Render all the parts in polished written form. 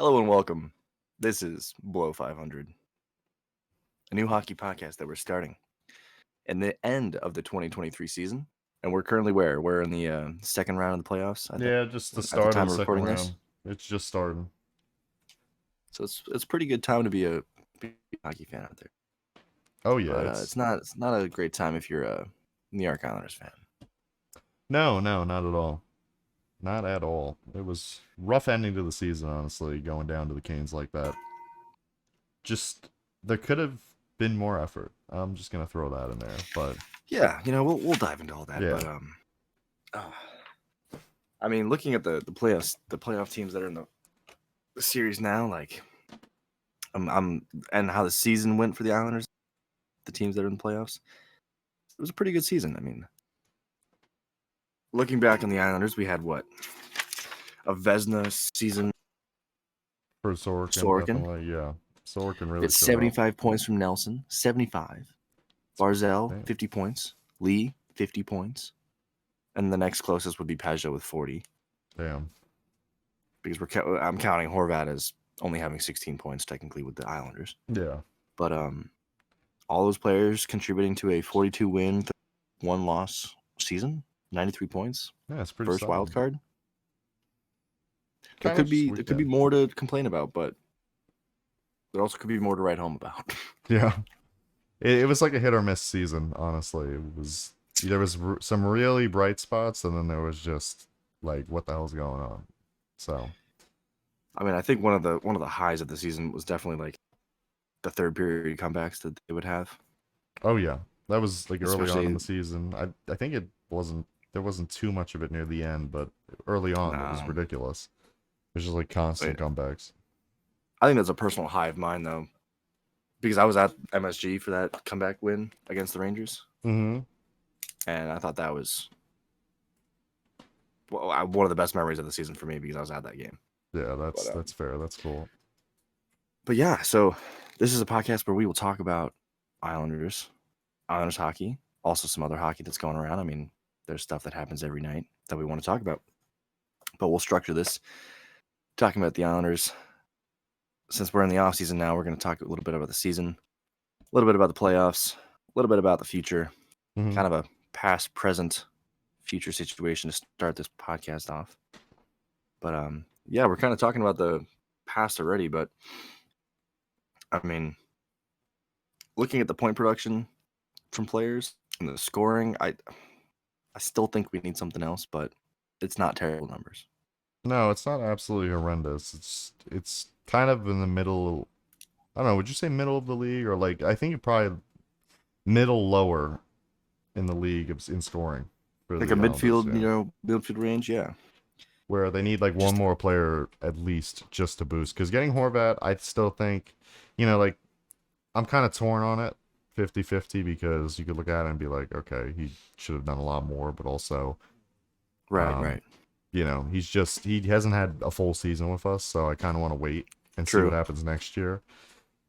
Hello and welcome. This is Below 500, a new hockey podcast that we're starting in the end of the 2023 season. And we're currently where? We're in the second round of the playoffs, I think, Yeah, just the at the start of time the of second recording round. this. It's just starting. So it's pretty good time to be a hockey fan out there. Oh yeah, But it's not a great time if you're a New York Islanders fan. no, not at all. Not at all. It was rough ending to the season, honestly, going down to the Canes like that. Just there could have been more effort. I'm just gonna throw that in there, but Yeah, we'll dive into all that. yeah, But I mean, looking at the playoffs, the playoff teams that are in the series now, like and how the season went for the Islanders, the teams that are in the playoffs. It was a pretty good season. I mean, looking back on the Islanders, we had what? A Vesna season. for Sorokin, Sorokin. definitely, yeah. Sorokin We really had showed 75 points from Nelson. 75. Barzell, Damn. 50 points. Lee, 50 points. And the next closest would be Pajot with 40. Damn. Because I'm counting Horvat as only having 16 points technically with the Islanders. Yeah. But all those players contributing to a 42 win, 1 loss season, 93 points. Yeah, it's pretty First solid. wild card. There could be more to complain about, but there also could be more to write home about. Yeah. It was like a hit or miss season, honestly. There was some really bright spots, and then there was just like, what the hell's going on? So, I mean, I think one of the highs of the season was definitely like the third period comebacks that they would have. oh yeah, that was like early on Especially- in the season. I think there wasn't too much of it near the end, but early on it was No. ridiculous. It was just like constant comebacks. I think that's a personal high of mine though, because I was at MSG for that comeback win against the Rangers, Mm-hmm. and I thought that was one of the best memories of the season for me because I was at that game. Yeah, that's fair. That's cool. But yeah, so this is a podcast where we will talk about Islanders hockey, also some other hockey that's going around. I mean, there's stuff that happens every night that we want to talk about. But we'll structure this talking about the Islanders. Since we're in the offseason now, we're going to talk a little bit about the season, a little bit about the playoffs, a little bit about the future, Mhm. kind of a past, present, future situation to start this podcast off. But yeah, we're kind of talking about the past already, but I mean, looking at the point production from players and the scoring, I still think we need something else, but it's not terrible numbers. No, it's not absolutely horrendous. It's kind of in the middle. I don't know. Would you say middle of the league, or like I think probably middle lower in the league in scoring for Like the a midfield, Islanders, yeah. midfield range, yeah. Where they need like one more player at least just to boost. Because getting Horvat, I still think, like I'm kind of torn on it, 50-50, because you could look at it and be like, okay, he should have done a lot more, but also, Right. he hasn't had a full season with us, so I kind of want to wait and see True. what happens next year.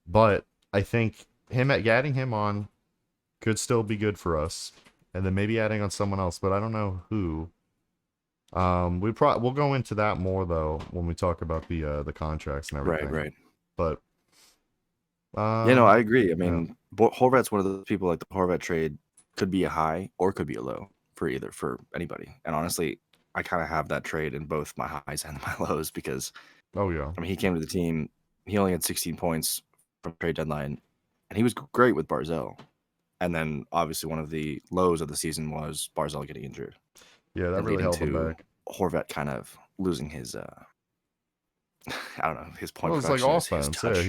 But I think adding him on could still be good for us, and then maybe adding on someone else, but I don't know who. We'll go into that more though when we talk about the contracts and everything. Right. But I agree. I mean, Horvat's one of those people, like the Horvat trade could be a high or could be a low for anybody. And honestly, I kind of have that trade in both my highs and my lows because oh yeah, I mean, he came to the team, he only had 16 points from trade deadline, and he was great with Barzell. And then obviously one of the lows of the season was Barzell getting injured. yeah, that and really leading held him to back. Horvat kind of losing his I don't know, his point Well, it's like production, his offense. touch.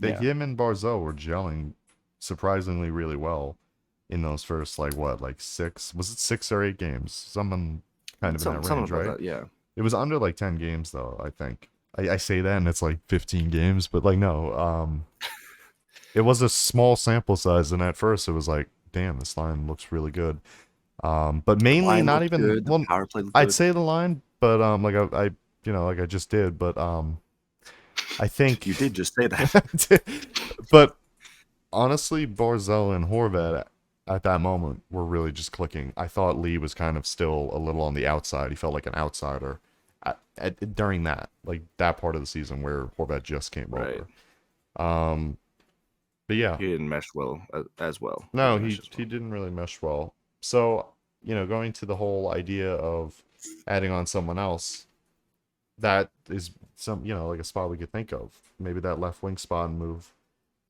Yeah, him and Barzell were gelling surprisingly really well in those first like 6? Was it 6 or 8 games? Someone kind of in that range, right? That, yeah. It was under like 10 games though, I think. I say that and it's like 15 games, but like no, it was a small sample size, and at first it was like, damn, this line looks really good. But mainly not even good, well, power play I'd good. say the line, but like I like I just did, but I think you did just say that. But honestly, Barzell and Horvat at that moment were really just clicking. I thought Lee was kind of still a little on the outside. He felt like an outsider. during that part of the season where Horvat just came Right. over. But yeah, He didn't mesh well as well. no, Didn't mesh as he well. didn't really mesh well. So going to the whole idea of adding on someone else, that is some like a spot we could think of. Maybe that left wing spot and move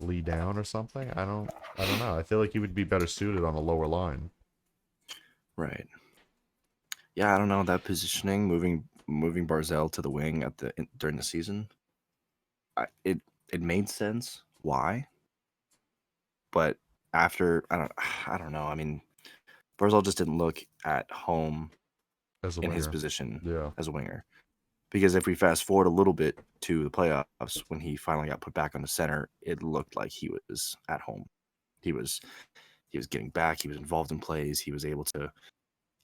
Lee down or something. I don't know. I feel like he would be better suited on a lower line. Right. Yeah, I don't know that positioning, moving Barzell to the wing during the season. It made sense. Why? But after I don't know. I mean, Barzell just didn't look at home As a in his winger. position Yeah. as a winger. Because if we fast forward a little bit to the playoffs, when he finally got put back on the center, it looked like he was at home. He was getting back. He was involved in plays. He was able to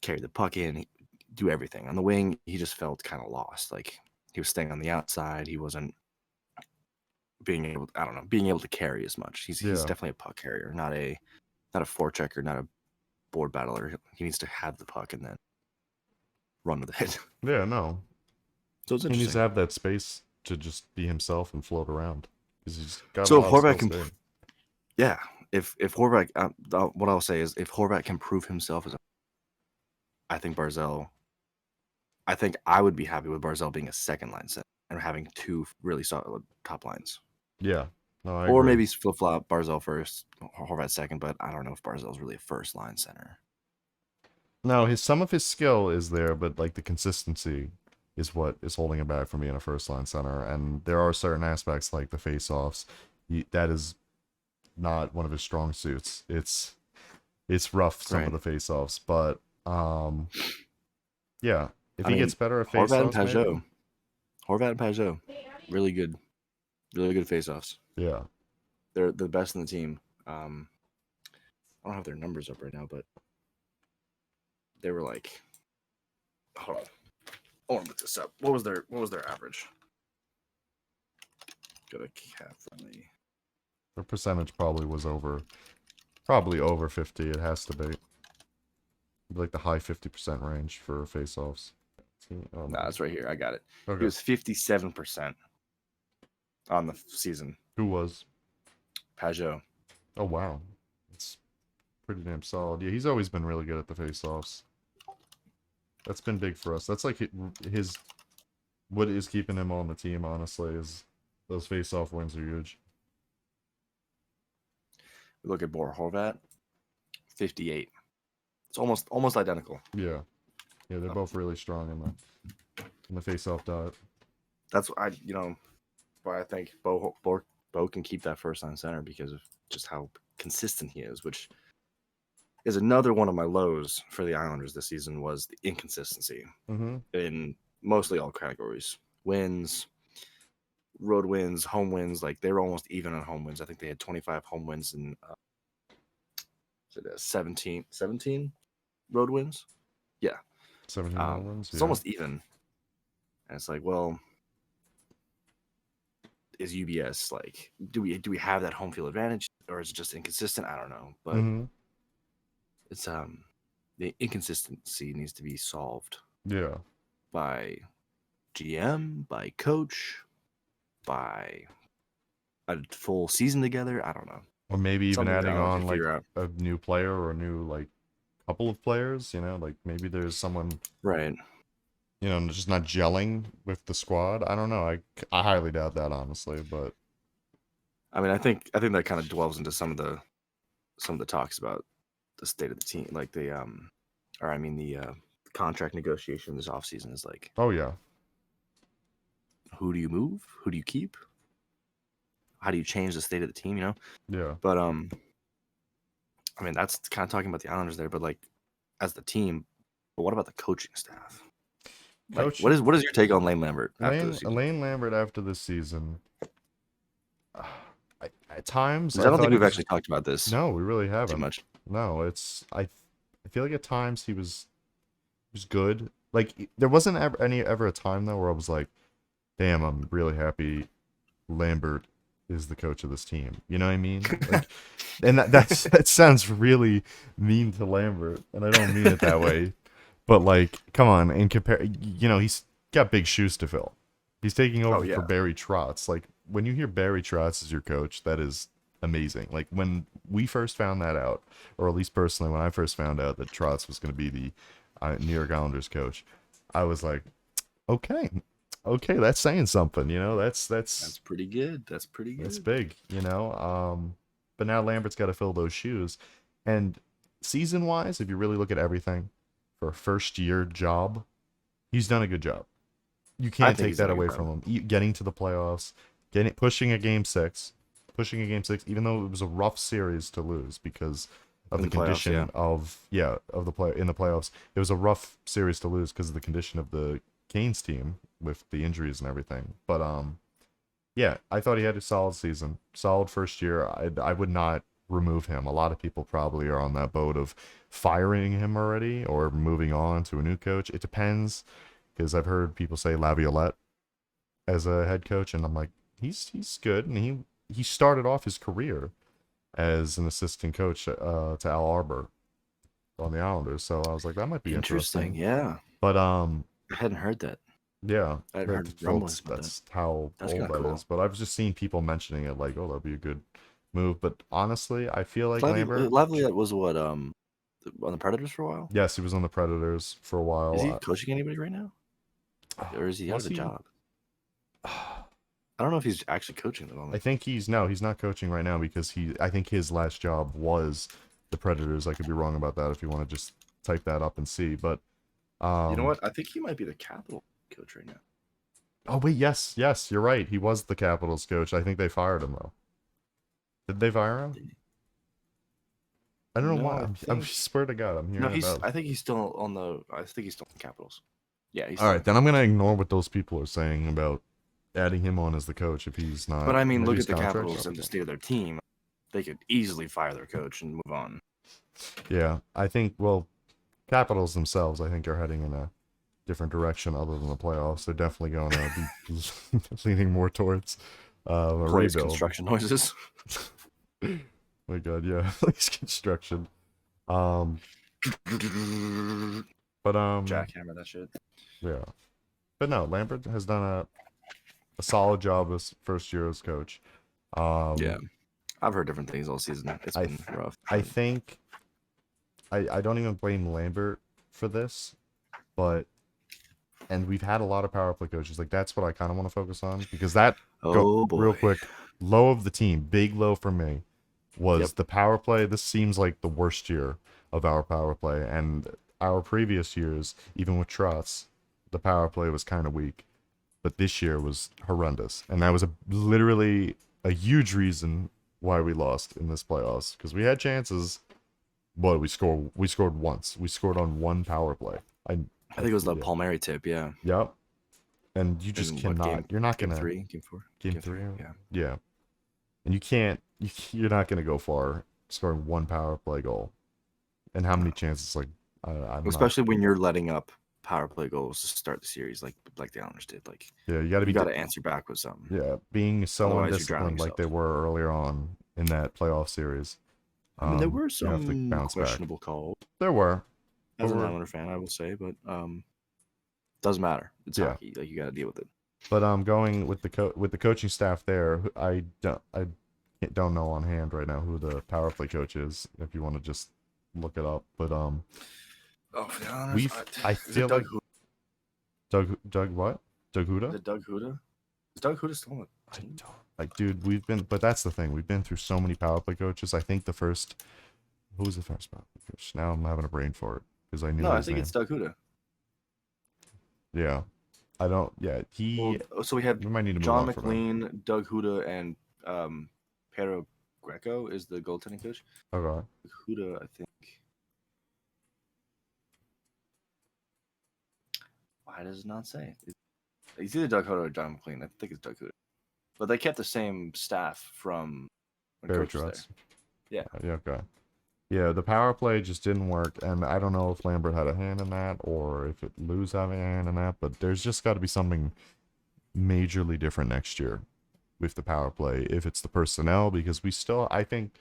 carry the puck in, do everything. On the wing, he just felt kind of lost. Like he was staying on the outside. He wasn't being able to carry as much. He's Yeah. definitely a puck carrier, not a forechecker, not a board battler. He needs to have the puck and then run with it. Yeah, no. So it's He needs to interesting. have that space to just be himself and float around. Because he's got a So if lot of Horvat skill can, speed. yeah, if Horvat, what I'll say is if Horvat can prove himself I think Barzell. I think I would be happy with Barzell being a second line center and having two really solid top lines. Yeah. No, I Or agree. maybe flip flop Barzell first, Horvat second, but I don't know if Barzell's really a first line center. No, some of his skill is there, but like the consistency is what is holding him back from being a first line center. And there are certain aspects like the face offs. That is not one of his strong suits. It's rough, some of Right. the face offs, but yeah. If I he mean, gets better at face Horvat and offs, maybe. Pajot. Horvat and Pajot. Really good face-offs. Yeah. They're the best in the team. I don't have their numbers up right now, but they were like, hold on, I want to look this up. What was their average? Go to cat friendly. The percentage probably over 50. It has to be. Like the high 50% range for face offs. Nah, it's right here. I got it. Okay. It was 57% on the season. Who was? Pajot. Oh, wow. It's pretty damn solid. Yeah, he's always been really good at the face offs. That's been big for us. That's like his what is keeping him on the team, honestly, is those face off wins are huge. We look at Bor Horvat, 58. It's almost identical. Yeah. Yeah, they're both really strong in the face off diet. That's why I think Bo can keep that first line center because of just how consistent he is, which is another one of my lows for the Islanders this season was the inconsistency in mostly all categories. Wins, road wins, home wins, like they were almost even on home wins. I think they had 25 home wins and 17 road wins. Yeah. 17 home wins. It's Yeah. almost even. And it's like, well, is UBS like do we have that home field advantage or is it just inconsistent? I don't know. But it's the inconsistency needs to be solved. Yeah. By GM, by coach, by a full season together. I don't know. Or maybe even Something adding on like out. a new player or a new like couple of players, like maybe there's someone Right. Just not gelling with the squad. I don't know. I highly doubt that, honestly, but I mean, I think that kind of dwells into some of the talks about the state of the team, like the contract negotiation this offseason is like, oh yeah, who do you move? Who do you keep? How do you change the state of the team? Yeah. But I mean, that's kind of talking about the Islanders there, but like as the team, but what about the coaching staff? Like, what is your take on Lane Lambert after this season? Lane Lambert after this season. At times, I don't think we've actually talked about this. No, we really haven't. Too much. No, I feel like at times he was good. Like there wasn't ever a time though where I was like, damn, I'm really happy Lambert is the coach of this team. You know what I mean? Like, and that sounds really mean to Lambert, and I don't mean it that way. But like, come on, and compare. He's got big shoes to fill. He's taking Oh over for yeah, Barry Trotz. Like when you hear Barry Trotz as your coach, that is amazing. Like when we first found that out, or at least personally, when I first found out that Trotz was going to be the New York Islanders coach, I was like, okay, okay, that's saying something. You know, that's pretty good. That's pretty that's good. big. You know, but now Lambert's got to fill those shoes, and season wise, if you really look at everything for a first year job, he's done a good job. You I can't think take he's done that a good away job. from him. Getting to the playoffs, pushing a game six, even though it was a rough series to lose because of In the the playoffs, yeah. condition of the play in the playoffs. It was a rough series to lose because of the condition of the Canes team with the injuries and everything. But yeah, I thought he had a solid season, solid first year. I would not remove him. A lot of people probably are on that boat of firing him already or moving on to a new coach. It depends because I've heard people say Laviolette as a head coach, and I'm like, he's good, and he started off his career as an assistant coach to Al Arbor on the Islanders, so I was like, that might be Interesting. interesting. Yeah, But I hadn't heard that. yeah, I hadn't heard well, rumblings about that. that's how That's old kind of that is. cool. But I've just seen people mentioning it, like, oh, that'd be a good move. But honestly, I feel like Lambert. Lively was what on the Predators for a while. Yes, he was on the Predators for a Is while. he coaching anybody right now, or is he out of Was the he? job? I don't know if he's actually coaching at the I moment. think he's not coaching right now because I think his last job was the Predators. I could be wrong about that if you want to just type that up and see. But You know um what? I think he might be the Capital coach right now. oh wait, yes, you're right. He was the Capitals coach. I think they fired him though. Did they fire him? I don't know No, why. I I'm think swear to God, I'm no. hearing about. I think he's still on the. I think he's still in the Capitals. Yeah, he's All still in right, the then I'm Capitals. gonna ignore what those people are saying about adding him on as the coach if he's not. But I mean, Maybe look his at the contract's Capitals up and the again. state of their team. They could easily fire their coach and move on. Yeah, I think. Well, Capitals themselves, I think, are heading in a different direction other than the playoffs. They're definitely going to be leaning more towards a Place rebuild. construction noises. My God, yeah, place construction. Um, but Jackhammer that shit. yeah, but no, Lambert has done a solid job as first year as coach. Yeah, Um, I've heard different things all season. It's I been rough. I think I don't even blame Lambert for this, but and we've had a lot of power play coaches. Like that's what I kind of want to focus on because that go Oh real boy. quick. Low of the team, big low for me, was Yep. the power play. This seems like the worst year of our power play, and our previous years, even with Trotz, the power play was kind of weak. But this year was horrendous, and that was literally a huge reason why we lost in this playoffs because we had chances. But we scored once. We scored on one power play. I think it was the Yeah. Palmieri tip. Yeah. Yep. And you just In what cannot. game? You're not Game gonna three? Game four? game Game three. three. Yeah. Yeah. And you can't. You're not gonna go far scoring one power play goal. And how many No. chances? Like I'm not. Especially when you're letting up power play goals to start the series, like the Islanders did. Like Yeah, you got to you be. got to answer back with something. Yeah, being so Otherwise, you're drowning undisciplined like they yourself. were earlier on in that playoff series. I mean, there were You have to some bounce back. questionable calls There were, but as an Islander fan, I will say, but doesn't matter. It's yeah. hockey. Like you got to deal with it. But going with the coaching staff there, I don't know on hand right now who the power play coach is. If you want to just look it up, but Oh, for the Islanders, I is it feel Doug like Huda? Doug what? Doug Is Huda? it Doug Huda? Is Doug Huda still on the I team? don't like, dude. But that's the thing. We've been through so many power play coaches. I think who was the first power play coach? Now I'm having a brain for it because I knew No, I his think it's name. Doug Huda. Yeah, I don't. Yeah, Well, so we have we might need to move John on from him. McLean, Doug Huda, and Pedro Greco is the goaltending coach. Okay. Huda, I think. Why does it not say? It's either Doug Huda or John McLean. I think it's Doug Huda. But they kept the same staff from when Barry Coach was there. Trotz. Yeah. Yeah. Okay. Yeah, the power play just didn't work, and I don't know if Lambert had a hand in that or if Lou's having a hand in that, but there's just got to be something majorly different next year with the power play. If it's the personnel, because I think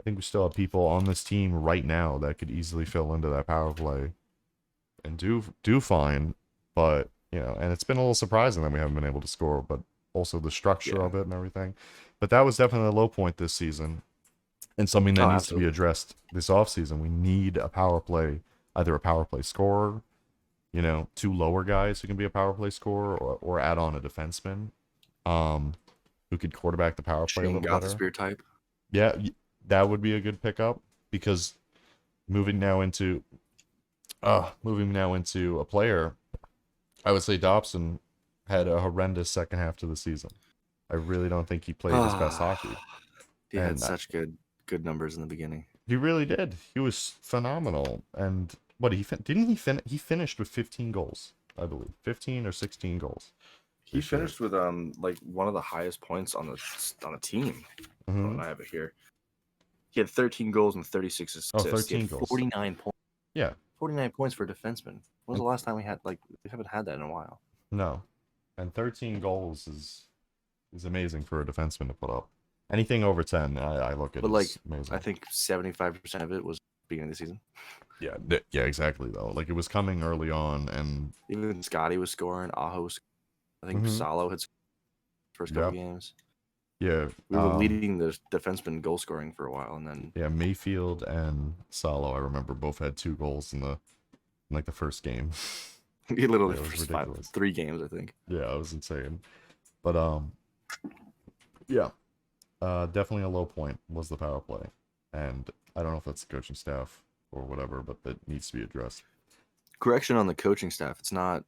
we still have people on this team right now that could easily fill into that power play and do fine, but And it's been a little surprising that we haven't been able to score, but also the structure Yeah. of it and everything. But that was definitely a low point this season, and something that Oh, needs to be absolutely. addressed this offseason. We need a power play, either a power play scorer, two lower guys who can be a power play scorer, or add on a defenseman, um, who could quarterback the power play a Shane little better. Gothisbeer type. Yeah, that would be a good pickup, because moving now into a player, I would say Dobson had a horrendous second half to the season. I really don't think he played his best hockey, He had and such good numbers in the beginning. he really did. He was phenomenal. And what didn't he he finished with 15 goals, I believe, 15 or 16 goals He this year. finished with like one of the highest points on the team. Mm-hmm. Oh, I have it here. He had 13 goals and 36 Oh, assists. He had 13 goals. 49 points. Yeah. 49 points for a defenseman. When was And the last time we haven't had that in a while? no. And 13 goals is amazing for a defenseman to put up. Anything over 10, I look at But like as amazing. I think 75% of it was beginning of the season. Yeah, yeah, exactly though. Like, it was coming early on, and Even Scotty was scoring. Aho was. I think mm-hmm. Salo had first couple games. Yeah, We were leading the defenseman goal scoring for a while, and then Mayfield and Salo, I remember, both had 2 goals in like the first game. he literally Yeah, it was first ridiculous. 3 games, I think. Yeah, it was insane. But yeah, definitely a low point was the power play, and I don't know if that's the coaching staff or whatever, but that needs to be addressed. Correction on the coaching staff. It's not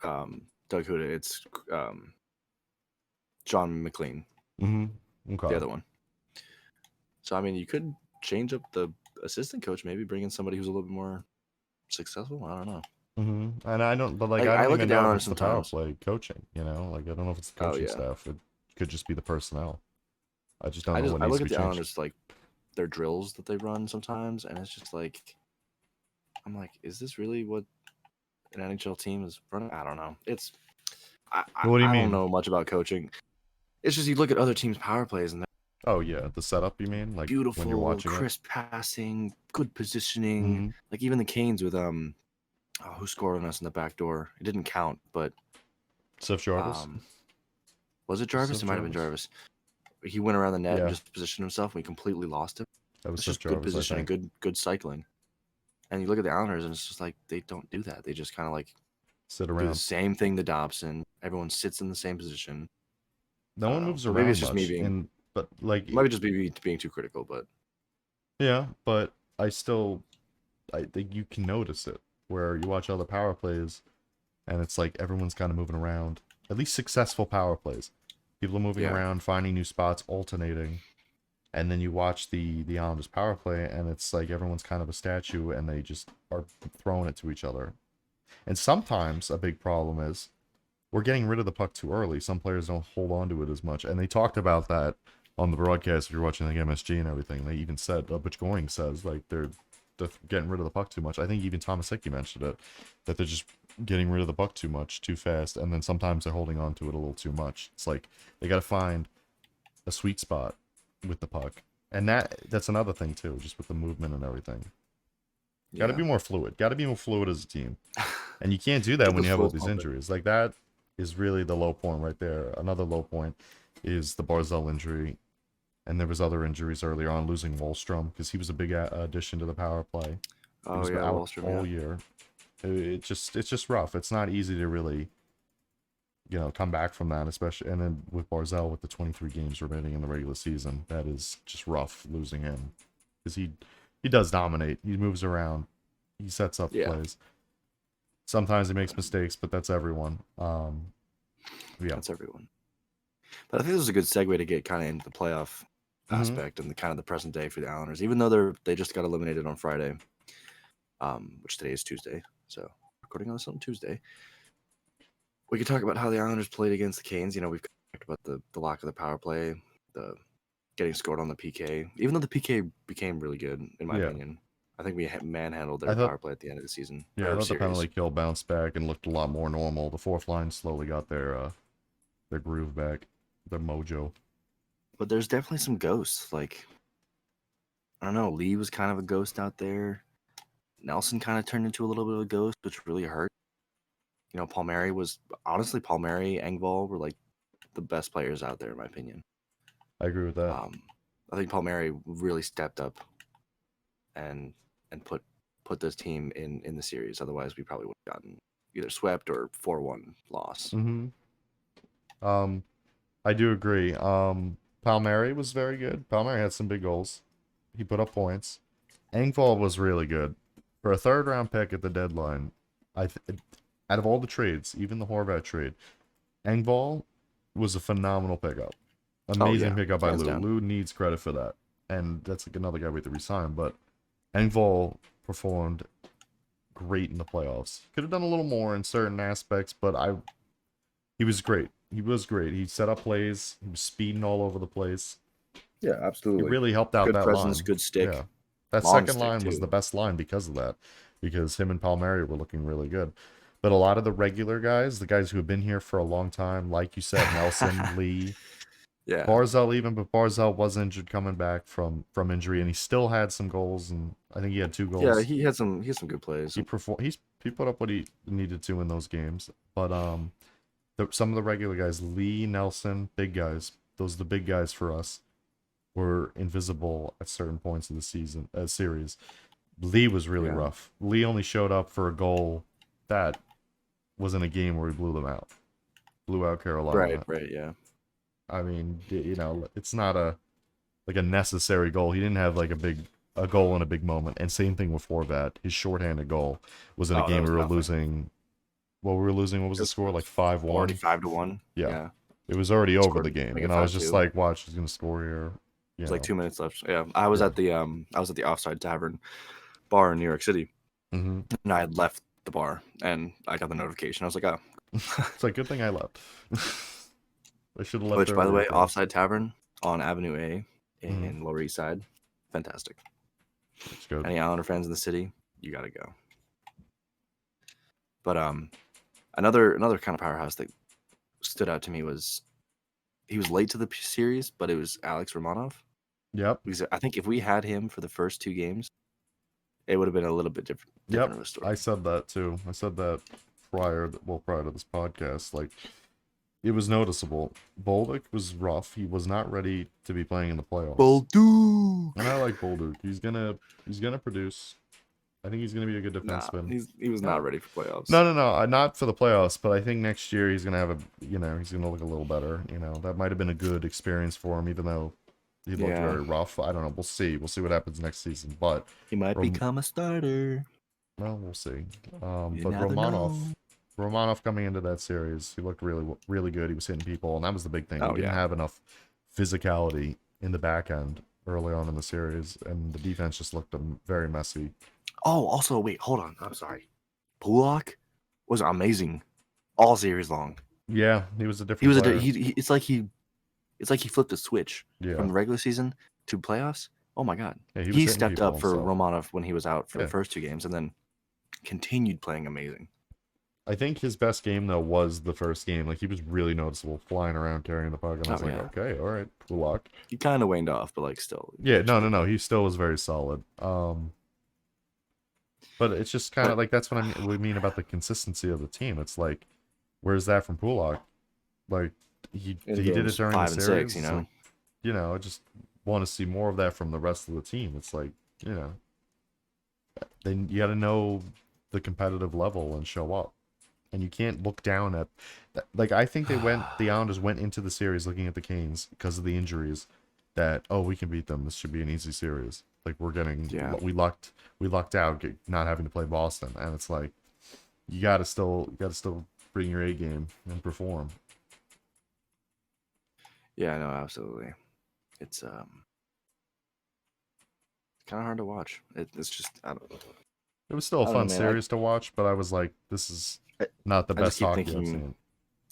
Doug Huda. It's John McLean, Okay. the other one. So I mean, you could change up the assistant coach, maybe bring in somebody who's a little bit more successful. I don't know. And I don't, but like, Like, I I don't look even down know if on it it's the power sometimes. play coaching. Like, I don't know if it's the Oh coaching yeah. staff. It could just be the personnel. I just don't know what I needs look to at be the changed. Islanders like their drills that they run sometimes, and it's just like I'm like, is this really what an NHL team is running? I don't know. It's What do you I don't mean? know much about coaching. It's just you look at other teams' power plays and they're Oh yeah, the setup. You mean, like, when you're beautiful, watching it? crisp passing, good positioning. Mm-hmm. Like even the Canes with who scored on us in the back door? It didn't count, but Seth Jarvis. was it Jarvis? Seth It might have been Jarvis. Jarvis. He went around the net and Yeah, just positioned himself, and we completely lost him. that was It's Seth just good Jarvis, I positioning, think. good cycling. And you look at the Islanders, and it's just like they don't do that. They just kind of like Sit do the around. same thing to Dobson. Everyone sits in the same position. No I one don't know. moves Or maybe around it's just me much, being. but like, It might just be being too critical, but yeah, but I think you can notice it where you watch all the power plays, and it's like everyone's kind of moving around. At least successful power plays, people are moving yeah, around, finding new spots, alternating, and then you watch the Islanders power play, and it's like everyone's kind of a statue, and they just are throwing it to each other. And sometimes a big problem is we're getting rid of the puck too early. Some players don't hold on to it as much, and they talked about that on the broadcast. If you're watching like MSG and everything, they even said, Butch Goring says, like, they're getting rid of the puck too much. I think even Thomas Hickey mentioned it, that they're just getting rid of the puck too much, too fast, and then sometimes they're holding on to it a little too much. It's like they got to find a sweet spot with the puck, and that's another thing too, just with the movement and everything. Got to yeah. be more fluid. Got to be more fluid as a team. And you can't do that Get when those you have all flows these pumping. injuries. Like, that is really the low point right there. Another low point is the Barzell injury. And there was other injuries earlier on, losing Wallstrom, because he was a big addition to the power play. He Oh was yeah, out Wallstrom. all Yeah. year. It's just rough. It's not easy to really, come back from that, especially, and then with Barzell with the 23 games remaining in the regular season, that is just rough losing him, because he does dominate. He moves around. He sets up Yeah. plays. Sometimes he makes mistakes, but that's everyone. Yeah. That's everyone. But I think this is a good segue to get kind of into the playoff aspect and the kind of the present day for the Islanders, even though they just got eliminated on Friday, which today is Tuesday. So recording on this on Tuesday, we could talk about how the Islanders played against the Canes. We've talked about the lack of the power play, the getting scored on the PK, even though the PK became really good in my Yeah. opinion. I think we manhandled I their thought power play at the end of the season. Yeah, I Or thought the series. penalty kill bounced back and looked a lot more normal. The fourth line slowly got their groove back, their mojo. But there's definitely some ghosts. Like, I don't know, Lee was kind of a ghost out there. Nelson kind of turned into a little bit of a ghost, which really hurt. Palmieri, Engvall were like the best players out there in my opinion. I agree with that. I think Palmieri really stepped up and put this team in the series. Otherwise, we probably would have gotten either swept or 4-1 loss. I do agree. Palmieri was very good. Palmieri had some big goals. He put up points. Engvall was really good. For a third-round pick at the deadline, out of all the trades, even the Horvat trade, Engvall was a phenomenal pickup. Amazing pickup by Lou. Lou needs credit for that. And that's like another guy we have to resign. But Engvall performed great in the playoffs. Could have done a little more in certain aspects, but he was great. He was great. He set up plays. He was speeding all over the place. Yeah, absolutely. He really helped out good that presence, line. Good stick. Yeah. That second line was the best line because of that. Because him and Palmieri were looking really good. But a lot of the regular guys, the guys who have been here for a long time, like you said, Nelson, Lee, Barzal even, but Barzal was injured coming back from injury, and he still had some goals, and I think he had 2 goals. Yeah, he had some good plays. He put up what he needed to in those games. But some of the regular guys, Lee, Nelson, big guys, those are the big guys for us, were invisible at certain points of the series. Lee was really rough. Lee only showed up for a goal that was in a game where he blew them out. Blew out Carolina. Right, yeah. I mean, it's not a necessary goal. He didn't have like a goal in a big moment. And same thing with Horvat. His shorthanded goal was in a game we were losing. What was the score? Like 5-1? 5-1. Yeah. It was already over the game. And I was just like, watch, he's gonna score here. There's like 2 minutes left. Yeah. I was at the Offside Tavern bar in New York City. Mm-hmm. And I had left the bar and I got the notification. I was like, oh. It's like, good thing I left. I should have left. Which, by the way, Offside Tavern on Avenue A in Lower East Side. Fantastic. That's good. Any Islander fans in the city, you got to go. But another kind of powerhouse that stood out to me was he was late to the series, but it was Alex Romanov. Yep. Because I think if we had him for the first 2 games, it would have been a little bit different. Of a story. I said that too. I said that prior to this podcast. Like, it was noticeable. Bolduc was rough. He was not ready to be playing in the playoffs. Bolduc. And I like Bolduc. He's gonna produce. I think he's gonna be a good defenseman. He was not ready for playoffs. No, not for the playoffs. But I think next year he's gonna have he's gonna look a little better. That might have been a good experience for him, even though he looked very rough. I don't know. We'll see. We'll see what happens next season. But he might become a starter. Well, we'll see. But Romanov coming into that series, he looked really, really good. He was hitting people, and that was the big thing. He didn't have enough physicality in the back end early on in the series, and the defense just looked very messy. Oh, also, wait, hold on. I'm sorry. Pulock was amazing all series long. Yeah, he was a different player. It's like he flipped a switch from the regular season to playoffs. Oh my God. Yeah, he stepped up for Romanov when he was out for the first 2 games and then continued playing amazing. I think his best game, though, was the first game. Like, he was really noticeable, flying around, carrying the puck. And I was okay, all right, Pulock. He kind of waned off, but, like, still. Yeah, no. He still was very solid. But it's just kind of like, that's what we mean about the consistency of the team. It's like, where's that from Pulock? Like, he did it during the series. 6, I just want to see more of that from the rest of the team. It's like, then you got to know the competitive level and show up. And you can't look down at that. Like, I think the Islanders went into the series looking at the Canes because of the injuries that, we can beat them. This should be an easy series. Like, we lucked out not having to play Boston. And it's like, you got to still bring your A game and perform. Yeah, no, absolutely. It's kind of hard to watch. It's just, I don't know. It was still a fun series to watch, but I was like, this is not the best hockey I've seen.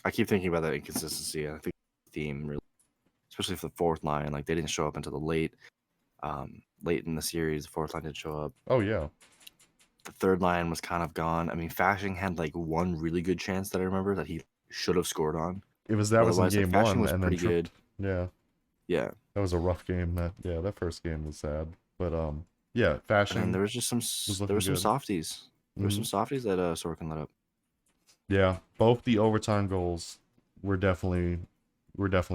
I keep thinking about that inconsistency. I think the theme, really, especially for the fourth line, like they didn't show up until the late in the series. The fourth line didn't show up. Oh yeah. The third line was kind of gone. I mean, Fasching had like one really good chance that I remember that he should have scored on. Was in game one, was and pretty then good. Yeah. That was a rough game. That first game was sad, but Fasching. And there was just some softies. There were some softies that Sorkin let up. Yeah, both the overtime goals were definitely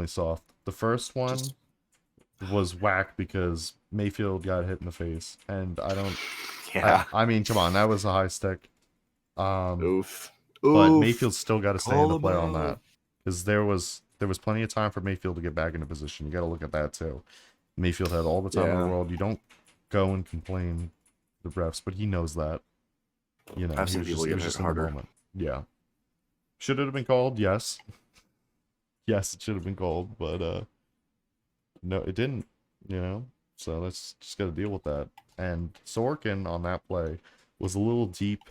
soft. The first one Just was whack because Mayfield got hit in the face, and yeah. I mean, come on, that was a high stick. Um, Oof. but Oof. Mayfield still got to stay in Call the him play on out. that because there was plenty of time for Mayfield to get back into position. You got to look at that too. Mayfield had all the time in the Yeah. world. You don't go and complain to the refs, but he knows that. You know, I've seen people it get was hit just in the harder. moment. Yeah. Should it have been called? Yes. Yes, it should have been called, but no, it didn't, you know? So let's just got to deal with that. And Sorkin on that play was a little deep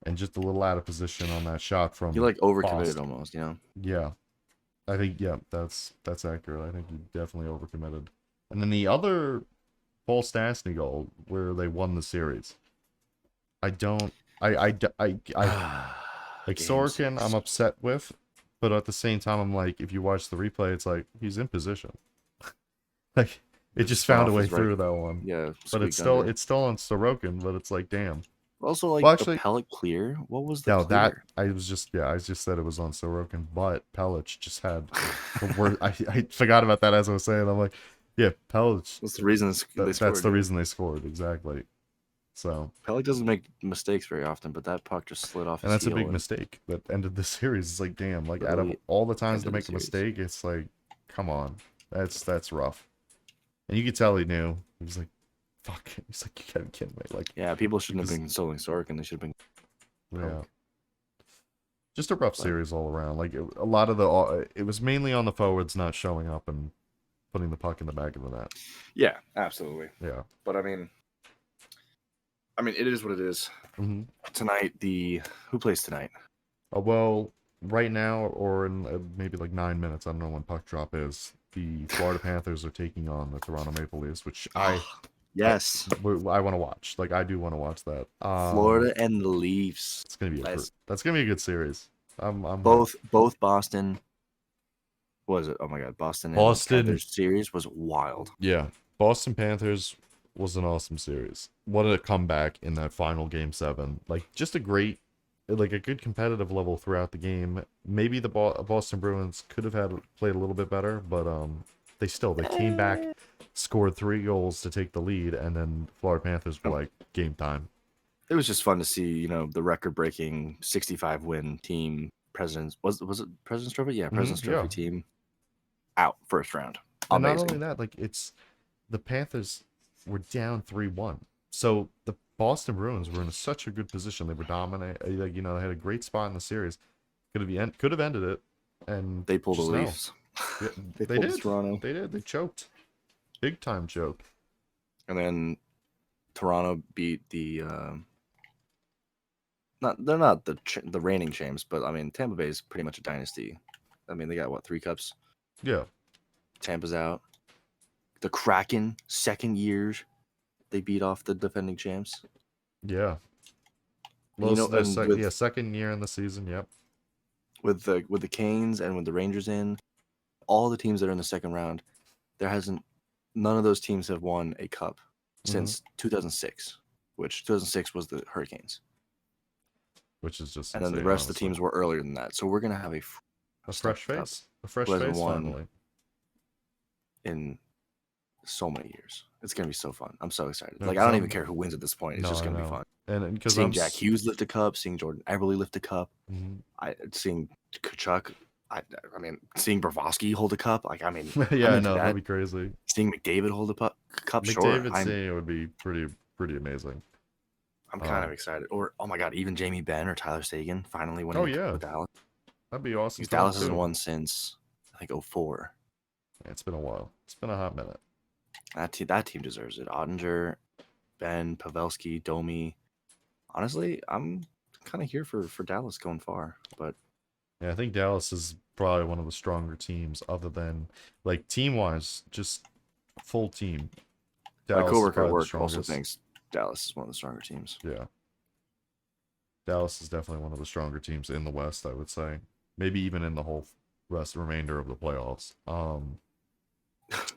and just a little out of position on that shot He from like overcommitted Boston. almost, you know? Yeah. I think yeah, that's accurate. I think he definitely overcommitted. And then the other Paul Stastny goal where they won the series. I don't I like Game Sorkin I'm 6. upset with, but at the same time I'm like if you watch the replay it's like he's in position. Like it It just just went found a off way his right. through that one. Yeah, But squeaked under. it's still on Sorokin, but it's like damn. Also, Well like the actually pellet clear. What was the no, that clear? I just said it was on Sorokin, but Pelic just had the worst I forgot about that as I was saying. I'm like, yeah, Pelic That's the reason they that's scored. the Yeah. reason they scored, exactly. So Pellick doesn't make mistakes very often, but that puck just slid off and his that's a heel big and mistake that ended the series. It's like damn, like out of literally all the times to ended the make a series. mistake, it's like, come on. That's rough. And you could tell he knew. He was like, fuck. He's like, you gotta be kidding me. Like Yeah, people shouldn't have because been consoling Sorkin. They should have been yeah. Pellick. Just a rough But series all around. Like a lot of it was mainly on the forwards not showing up and putting the puck in the back of the net. yeah, absolutely. Yeah. But I mean, it is what it is. Mm-hmm. Tonight, who plays tonight? Well, right now or in maybe like 9 minutes, I don't know when puck drop is. The Florida Panthers are taking on the Toronto Maple Leafs, which Yes, I want to watch. Like I do want to watch that. Florida and the Leafs. It's gonna be Let's that's gonna be a good series. I'm hyped. both Boston. What was it? Oh my God, Boston and Boston, Panthers series was wild. yeah, Boston Panthers was an awesome series. What a comeback in that final game 7. Like just a great, like a good competitive level throughout the game. Maybe the Boston Bruins could have played a little bit better, but they came back, scored 3 goals to take the lead, and then Florida Panthers were like game time. It was just fun to see, the record-breaking 65 win team, Presidents was it Presidents Trophy? Yeah, Presidents Yeah, Trophy team out first round. and not only Amazing. that, like the Panthers were down 3-1. So the Boston Bruins were in such a good position. They were dominant. Like, they had a great spot in the series. Could have ended it, and They pulled the just no. Leafs. Yeah, They they pulled the did. Toronto. They did. They choked. Big time choke. And then Toronto beat the they're not the reigning champs, but I mean Tampa Bay is pretty much a dynasty. I mean they got what 3 cups. Yeah. Tampa's out. The Kraken second years they beat off the defending champs. Yeah. And, Well, this is and their second year in the season. Yep. with the Canes and with the Rangers in, all the teams that are in the second round, none of those teams have won a cup since 2006, which 2006 was the Hurricanes. Which is just And then insane, the rest of the honestly. teams were earlier than that. So we're gonna have a fresh face. A fresh who hasn't face won finally. in so many years. It's gonna be so fun. I'm so excited. No, Like I 'cause don't even care who wins at this point. It's No, just I gonna be know. fun. And because Seeing Jack Hughes lift a cup, seeing Jordan Eberle lift a cup, seeing Kachuk. I mean, seeing Bravosky hold a cup. Like I mean, yeah, I'm I into know that. that'd be crazy. Seeing McDavid hold a cup, sure. McDavid seeing it would be pretty amazing. I'm kind of excited. Or oh my God, even Jamie Benn or Tyler Seguin finally winning Oh a cup yeah, with Dallas. that'd be awesome Because for them Dallas hasn't too. won since I think 04. Yeah, it's been a while. It's been a hot minute. That team deserves it. Ottinger, Ben, Pavelski, Domi. Honestly, I'm kind of here for Dallas going far. But Yeah, I think Dallas is probably one of the stronger teams, other than like team wise, just full team. my Dallas is coworker at probably the work also strongest. thinks Dallas is one of the stronger teams. Yeah, Dallas is definitely one of the stronger teams in the West. I would say, maybe even in the whole remainder of the playoffs.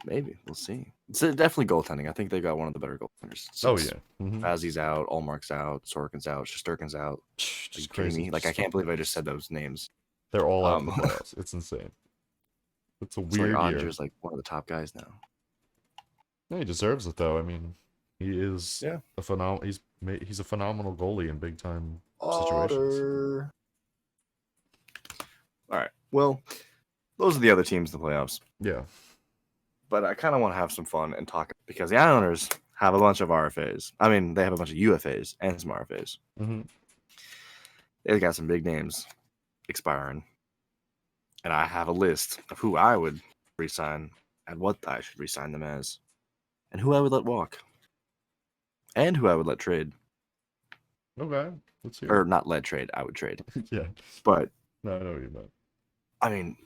Maybe we'll see. It's definitely goaltending. I think they got one of the better goaltenders. Oh Since yeah. Vazzy's out, Allmark's out, Sorkin's out, Shesterkin's out. Are you Just kidding crazy. me? Like I can't believe I just said those names. They're all out for the playoffs. It's insane. It's a So like weird year. Ottinger's like one of the top guys now. No, he deserves it though. I mean, he is Yeah. a he's a phenomenal goalie in big time situations. Otter. All right. Well, those are the other teams in the playoffs. Yeah. But I kind of want to have some fun and talk because the Islanders have a bunch of RFAs. I mean, they have a bunch of UFAs and some RFAs. Mm-hmm. They've got some big names expiring. And I have a list of who I would resign and what I should resign them as, and who I would let walk, and who I would let trade. Okay. Let's hear Or it. not let trade, I would trade. Yeah. But, No, I know what you meant. I mean,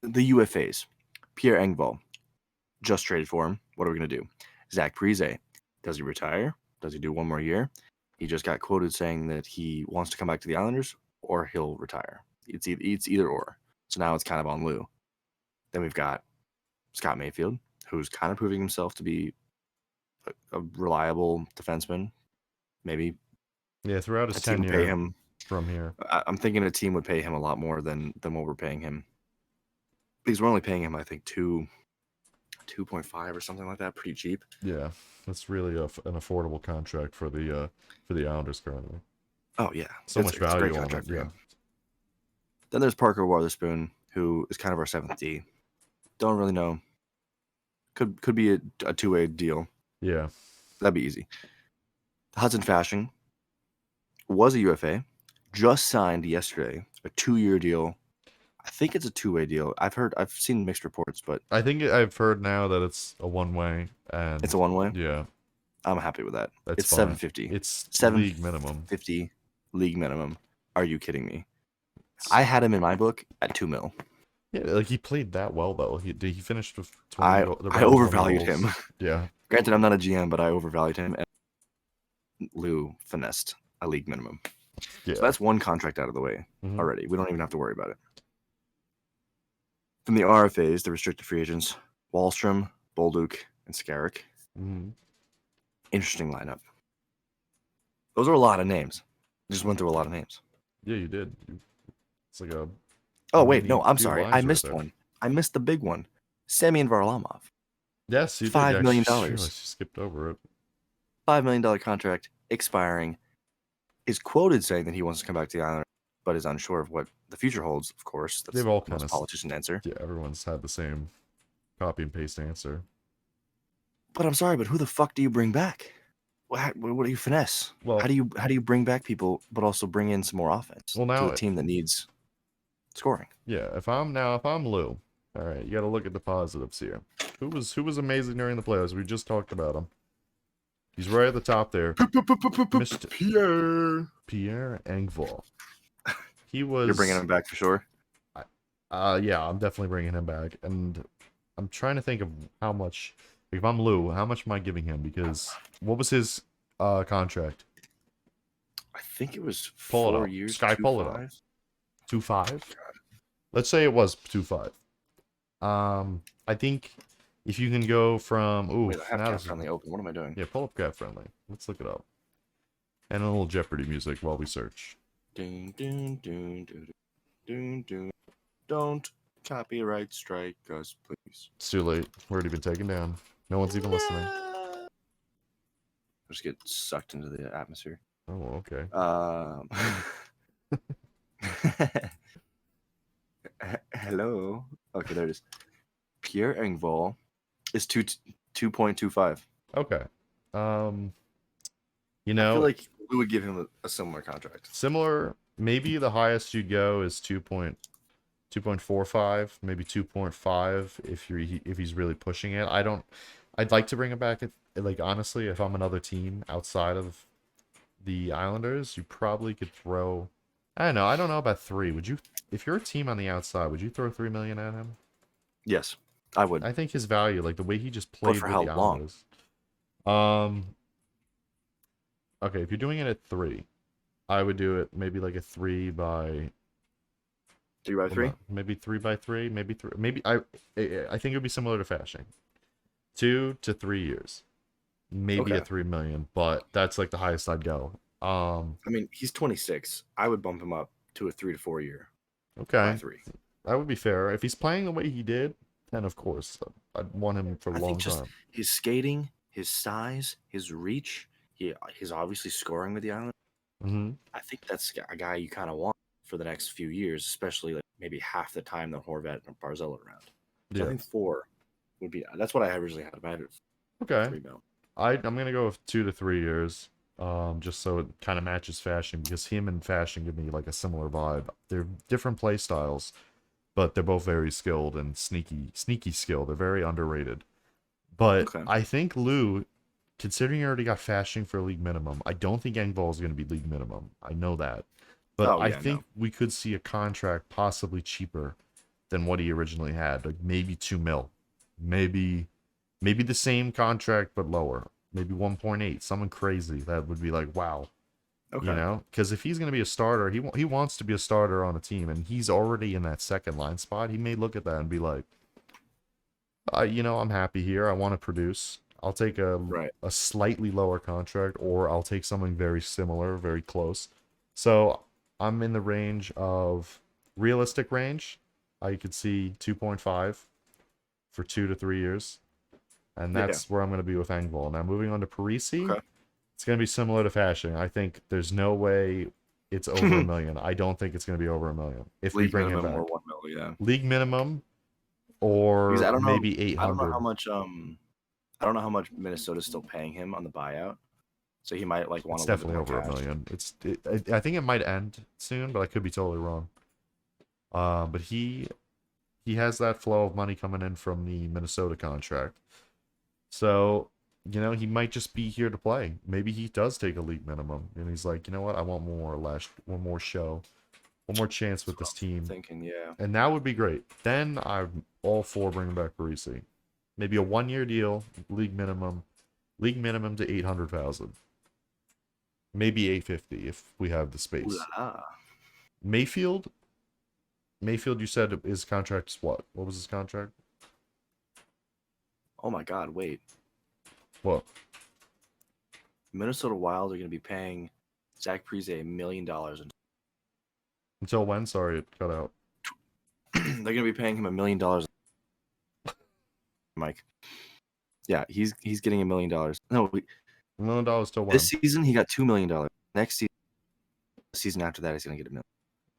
the UFAs. Pierre Engvall, just traded for him. What are we going to do? Zach Parise, does he retire? Does he do one more year? He just got quoted saying that he wants to come back to the Islanders or he'll retire. It's either or. So now it's kind of on Lou. Then we've got Scott Mayfield, who's kind of proving himself to be a reliable defenseman. Maybe Yeah, throughout his a team would pay tenure him. from here. I'm thinking a team would pay him a lot more than what we're paying him. Because we're only paying him, I think, 2.5 or something like that. Pretty cheap. Yeah, that's really an affordable contract for the Islanders currently. Oh yeah, So much it's a great value on it. contract for Yeah. him. Then there's Parker Wotherspoon, who is kind of our 7th D. Don't really know. Could be a two-way deal. Yeah. That'd be easy. Hudson Fasching was a UFA, just signed yesterday, a 2-year deal. I think it's a 2-way deal. I've seen mixed reports, but I think I've heard now that it's a one-way, and it's a 1-way. Yeah, I'm happy with that. that's It's fine. $750. It's league minimum. $750 league minimum. Are you kidding me? I had him in my book at $2 million. Yeah, like he played that well though. He finished with 20 I around 20 overvalued goals. him. Yeah. Granted, I'm not a GM, but I overvalued him, and Lou finessed a league minimum. Yeah. So that's one contract out of the way already. We don't even have to worry about it. From the RFAs, the restricted free agents, Wallstrom, Bolduc, and Skarek. Interesting lineup. Those are a lot of names. Just went through a lot of names. Yeah, you did. It's like a. Oh wait, no, I'm few sorry. lines I right missed there. one. I missed the big one. Semyon Varlamov. Yes, you did. $5 million. I realized you skipped over it. $5 million contract expiring. Is quoted saying that he wants to come back to the Islanders, but is unsure of what the future holds. Of course, that's They've all the kind most of politician answer. Yeah, everyone's had the same copy and paste answer. But I'm sorry, but who the fuck do you bring back? What do you finesse? Well, how do you bring back people, but also bring in some more offense Well, now to a team that needs scoring? Yeah, if I'm Lou, all right, you got to look at the positives here. Who was amazing during the playoffs? We just talked about him. He's right at the top there. Mr. Pierre Engvall. He was. You're bringing him back for sure. Yeah, I'm definitely bringing him back, and I'm trying to think of how much. If I'm Lou, how much am I giving him? Because what was his contract? I think it was Pull it 4 up. years. Sky, pull it up. 2.5. Let's say it was 2.5. I think if you can go from Wait, I have Cap Friendly open. What am I doing? Yeah, pull up Cap Friendly. Let's look it up. And a little Jeopardy music while we search. Ding, ding, ding, ding, ding, ding. Don't copyright strike us, please. It's too late. We're already been taken down. No one's even listening. Just get sucked into the atmosphere. Oh, okay. Hello. Okay, there it is. Pierre Engvall is 2.25. Okay. I feel like we would give him a similar contract. Similar. Maybe the highest you'd go is 2.45, maybe 2.5 if he's really pushing it. I'd like to bring him back. Like honestly, if I'm another team outside of the Islanders, you probably could throw. I don't know about 3. Would you? If you're a team on the outside, would you throw $3 million at him? Yes, I would. I think his value, like the way he just played for with how the long? Islanders. Okay, if you're doing it at 3, I would do it maybe like a 3 by 3x3. Maybe 3x3, maybe three. Maybe I think it would be similar to Fashing. 2 to 3 years, maybe Okay. a 3 million, but that's like the highest I'd go. I mean, he's 26. I would bump him up to a 3 to 4 year by Okay, 3. that would be fair. If he's playing the way he did, then of course I'd want him for a I think long just time. his skating, his size, his reach. He's obviously scoring with the Islanders. Mm-hmm. I think that's a guy you kind of want for the next few years, especially like maybe half the time that Horvat and Barzell are around. So I Yeah. think 4 would be. That's what I originally had. I had it Okay. 3 mil. I'm gonna go with 2 to 3 years. Just so it kind of matches Fashion, because him and Fashion give me like a similar vibe. They're different play styles, but they're both very skilled and sneaky skill. They're very underrated. But Okay. I think Lou, considering you already got Fashing for league minimum, I don't think Engvall is going to be league minimum. I know that. But Oh I yeah, think no. we could see a contract possibly cheaper than what he originally had, like maybe 2 mil. Maybe the same contract but lower. Maybe 1.8, something crazy that would be like, wow. You Okay. know, because if he's going to be a starter, he wants to be a starter on a team, and he's already in that second line spot. He may look at that and be like, I'm happy here. I want to produce. I'll take Right. a slightly lower contract, or I'll take something very similar, very close. So I'm in the range of realistic range. I could see 2.5 for 2 to 3 years, and Yeah. that's where I'm going to be with Engvall. Now moving on to Parisi, Okay. it's going to be similar to Fashing. I think there's no way it's over a million. I don't think it's going to be over a million if we League bring him minimum or back. 1 mil. Yeah. League minimum Because or maybe I don't know how 800. much. I don't know how much Minnesota's still paying him on the buyout. So he might like want It's a little bit definitely more over a cash. million. I think it might end soon, but I could be totally wrong. But he has that flow of money coming in from the Minnesota contract, so he might just be here to play. Maybe he does take a league minimum, and he's like, you know what, I want one more show, one more chance with That's what this I'm team, thinking. Yeah. and that would be great. Then I'm all for bringing back Parisi. Maybe a 1 year deal, league minimum to 800,000. Maybe 850 if we have the Ooh la space. la. Mayfield, you said his contract's what? What was his contract? Oh my God! Wait. What? Minnesota Wild are going to be paying Zach Parise $1 million. Until when? Sorry, it cut out. They're going to be paying him $1 million. Mike. Yeah, he's getting $1 million. No, $1 million till when? this season he got $2 million. Next season after that, he's going to get $1 million.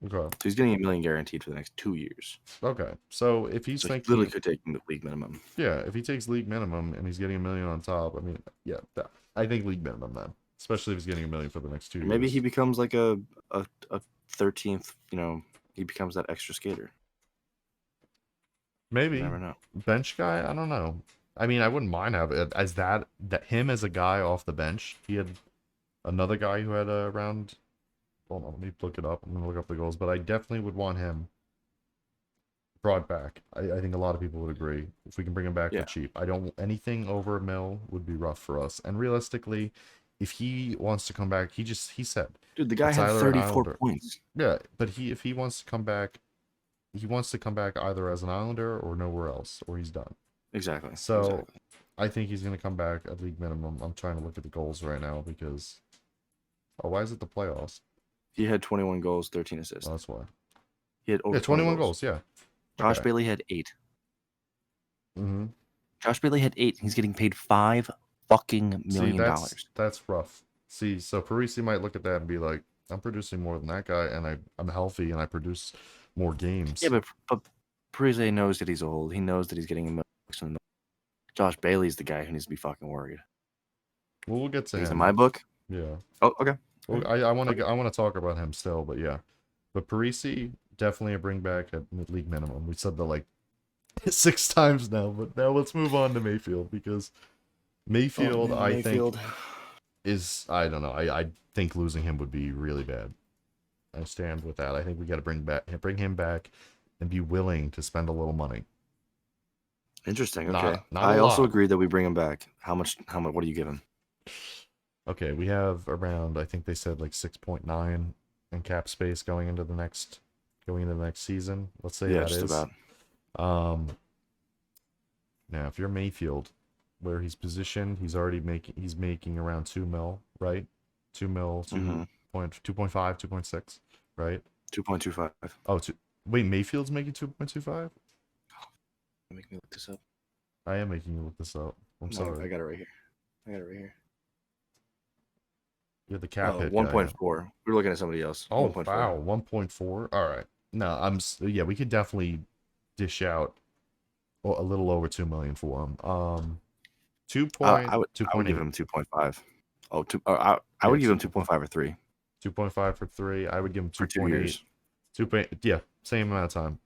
Okay. So he's getting $1 million guaranteed for the next 2 years. Okay. So if he's So thinking, he literally could take the league minimum. yeah, if he takes league minimum and he's getting $1 million on top, I mean, yeah, I think league minimum then, especially if he's getting $1 million for the next 2 years. Maybe he becomes like a 13th. He becomes that extra skater. Maybe You never know. bench guy. I don't know. I mean, I wouldn't mind having it as that him as a guy off the bench. He had another guy who had around. Hold on, let me look it up. I'm gonna look up the goals, but I definitely would want him brought back. I think a lot of people would agree if we can bring him back for cheap. I don't anything over a mil would be rough for us. And realistically, if he wants to come back, he said, Dude, the guy it's had either an 34 Islander. points. Yeah, but if he wants to come back, he wants to come back either as an Islander or nowhere else, or he's done. Exactly. So Exactly. I think he's gonna come back at league minimum. I'm trying to look at the goals right now because why is it the playoffs? He had 21 goals, 13 assists. Oh, that's why. He had over 21 goals. Yeah. Josh Bailey had 8. Mm-hmm. Josh Bailey had 8. He's getting paid $5 fucking million. That's rough. See, so Parisi might look at that and be like, I'm producing more than that guy, and I'm healthy, and I produce more games. Yeah, but Parise knows that he's old. He knows that he's getting $1 million. Josh Bailey's the guy who needs to be fucking worried. Well, we'll get to him. In my book. Yeah. Oh, okay. Well, I want to talk about him still, but yeah. But Parisi definitely a bring back at league minimum. We said that like 6 times now, but now let's move on to Mayfield because Mayfield, I think, is I don't know. I think losing him would be really bad. I stand with that. I think we got to bring him back, and be willing to spend a little money. Interesting. Okay. Not I also agree that we bring him back. How much? What do you give him? Okay, we have around, I think they said like 6.9 in cap space going into the next going into the next season. Let's say Yeah, that just is. about. Now, if you're Mayfield, where he's positioned, he's making around 2 mil, right? 2 mil, Mm-hmm. 2.5, 2.6, right? 2.25. Oh, wait, Mayfield's making 2.25? Make me look this up. I am making you look this up. I'm No, sorry. I got it right here. I got it right here. You're the cap hit guy. 1.4. We're looking at somebody else. Oh, 1.4. wow, 1.4. All right. No, yeah, we could definitely dish out a little over 2 million for him. 2.2. I would give him 2.5. Oh, I would give him 2.5 or 3 2.5 for 3. I would give him for 2 2.8. years. Yeah, same amount of time.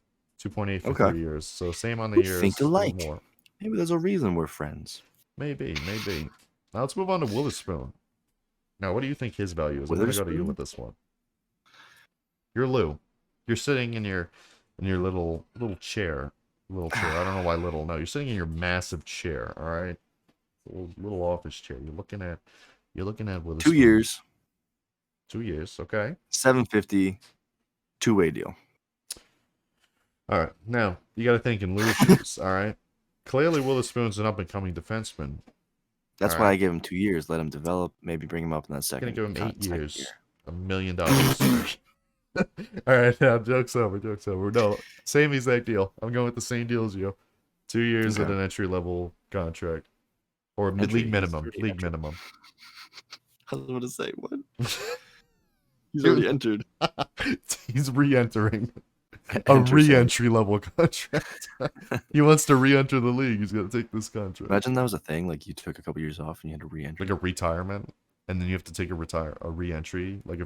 2.8 for Okay. 3 years. So same on the We years, think a little alike. more. Maybe there's a reason we're friends. Maybe. Now let's move on to Witherspoon. Now, what do you think his value is? I'm gonna go to you with this one. You're Lou. You're sitting in your little chair. Little chair. I don't know why little. No, you're sitting in your massive chair. All right, little office chair. You're looking at Witherspoon. 2 years. 2 years. Okay. 750. Two-way deal. All right. Now you got to think in Lou's shoes. All right. Clearly, Witherspoon's an up-and-coming defenseman. That's why I give him 2 years. Let him develop. Maybe bring him up in that second. Gonna give him 8 years. Year. $1 million. All right, now joke's over. No, same exact deal. I'm going with the same deal as you. 2 years at an entry level contract, or league minimum. League minimum. I was going to say what? He's already entered. He's re-entering a re-entry level contract. He wants to re-enter the league. He's got to take this contract. Imagine that was a thing. Like you took a couple years off and you had to re-enter. Like a retirement, and then you have to take a re-entry. Like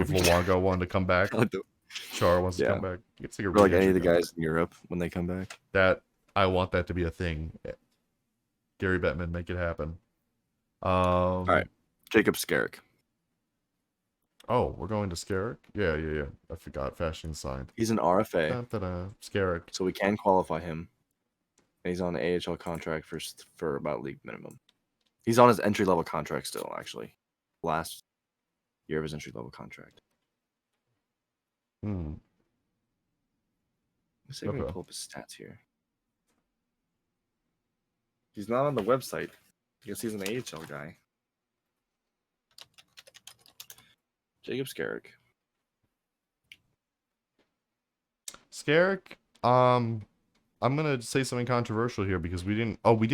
if Luongo wanted to come back, Char wants to come back. You have to take a like any of the guys in Europe when they come back. I want that to be a thing. Gary Bettman, make it happen. All right, Jacob Skarek. Oh, we're going to Skarek? Yeah. I forgot. Fashion signed. He's an RFA. Skarek. So we can qualify him. And he's on the AHL contract for about league minimum. He's on his entry level contract still, actually. Last year of his entry level contract. Let's see if we can pull up his stats here. He's not on the website because he's an AHL guy. Jacob Skarek. I'm gonna say something controversial here because we didn't go over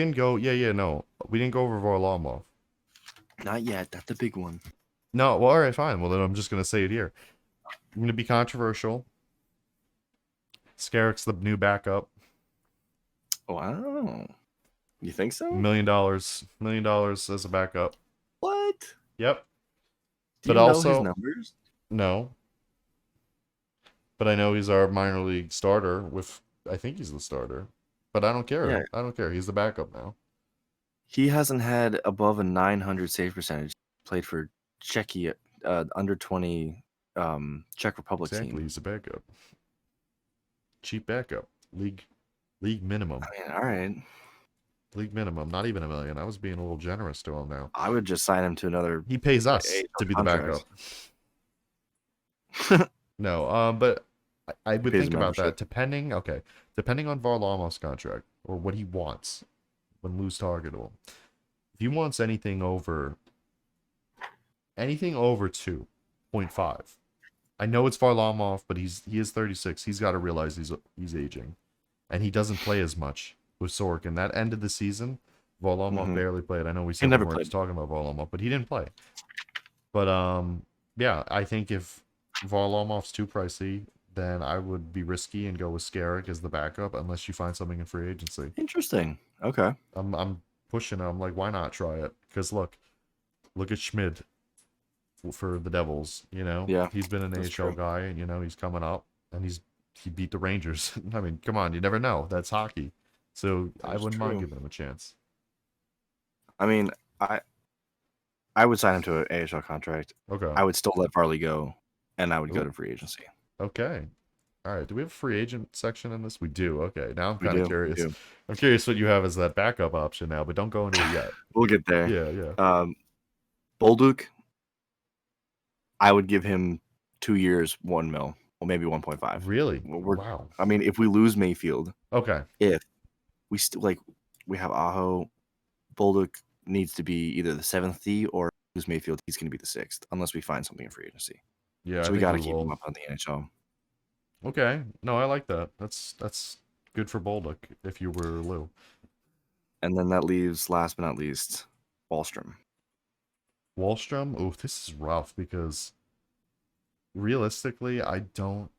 Varlamov. Not yet. That's the big one. No, well, all right, fine. Well, then I'm just gonna say it here. I'm gonna be controversial. Skarek's the new backup. Wow. You think so? $1 million. $1 million as a backup. What? Yep. Do you know his numbers? No. But I know he's our minor league starter I think he's the starter. But I don't care. Yeah. I don't care. He's the backup now. He hasn't had above a 900 save percentage. Played for Czechia, under 20 Czech Republic team. Exactly, he's a backup. Cheap backup. League minimum. I mean, all right. League minimum, not even $1 million. I was being a little generous to him now. I would just sign him to another. He pays us to be the backup. No, but I would think about that. Depending on Varlamov's contract or what he wants when Lou's targeted him. If he wants anything over 2.5. I know it's Varlamov, but he is 36. He's got to realize he's aging, and he doesn't play as much with Sorokin. That end of the season, Varlamov barely played. I know we said we weren't talking about Varlamov, but he didn't play. But yeah, I think if Varlamov's too pricey, then I would be risky and go with Skarek as the backup unless you find something in free agency. Interesting. Okay. I'm pushing him. Like, why not try it? Because look at Schmid for the Devils. Yeah, he's been an AHL guy, and he's coming up, and he beat the Rangers. I mean, come on, you never know. That's hockey. So I wouldn't mind giving him a chance. I mean, I would sign him to an AHL contract. Okay. I would still let Varley go, and I would go to free agency. Okay. All right. Do we have a free agent section in this? We do. Okay. Now I'm kind of curious. We do. I'm curious what you have as that backup option now, but don't go into it yet. We'll get there. Yeah. Bolduc, I would give him 2 years, $1 million. Well, maybe 1.5. Really? We're Wow. I mean, if we lose Mayfield, Okay. if we still we have Aho, Bolduc needs to be either the 7th D or lose Mayfield, he's going to be the 6th unless we find something in free agency. Yeah, I So we think got we to keep him will. up on the NHL. Okay. No, I like that. That's good for Bolduc if you were Lou. And then that leaves, last but not least, Wahlstrom. Wallstrom? Oh, this is rough because realistically, I don't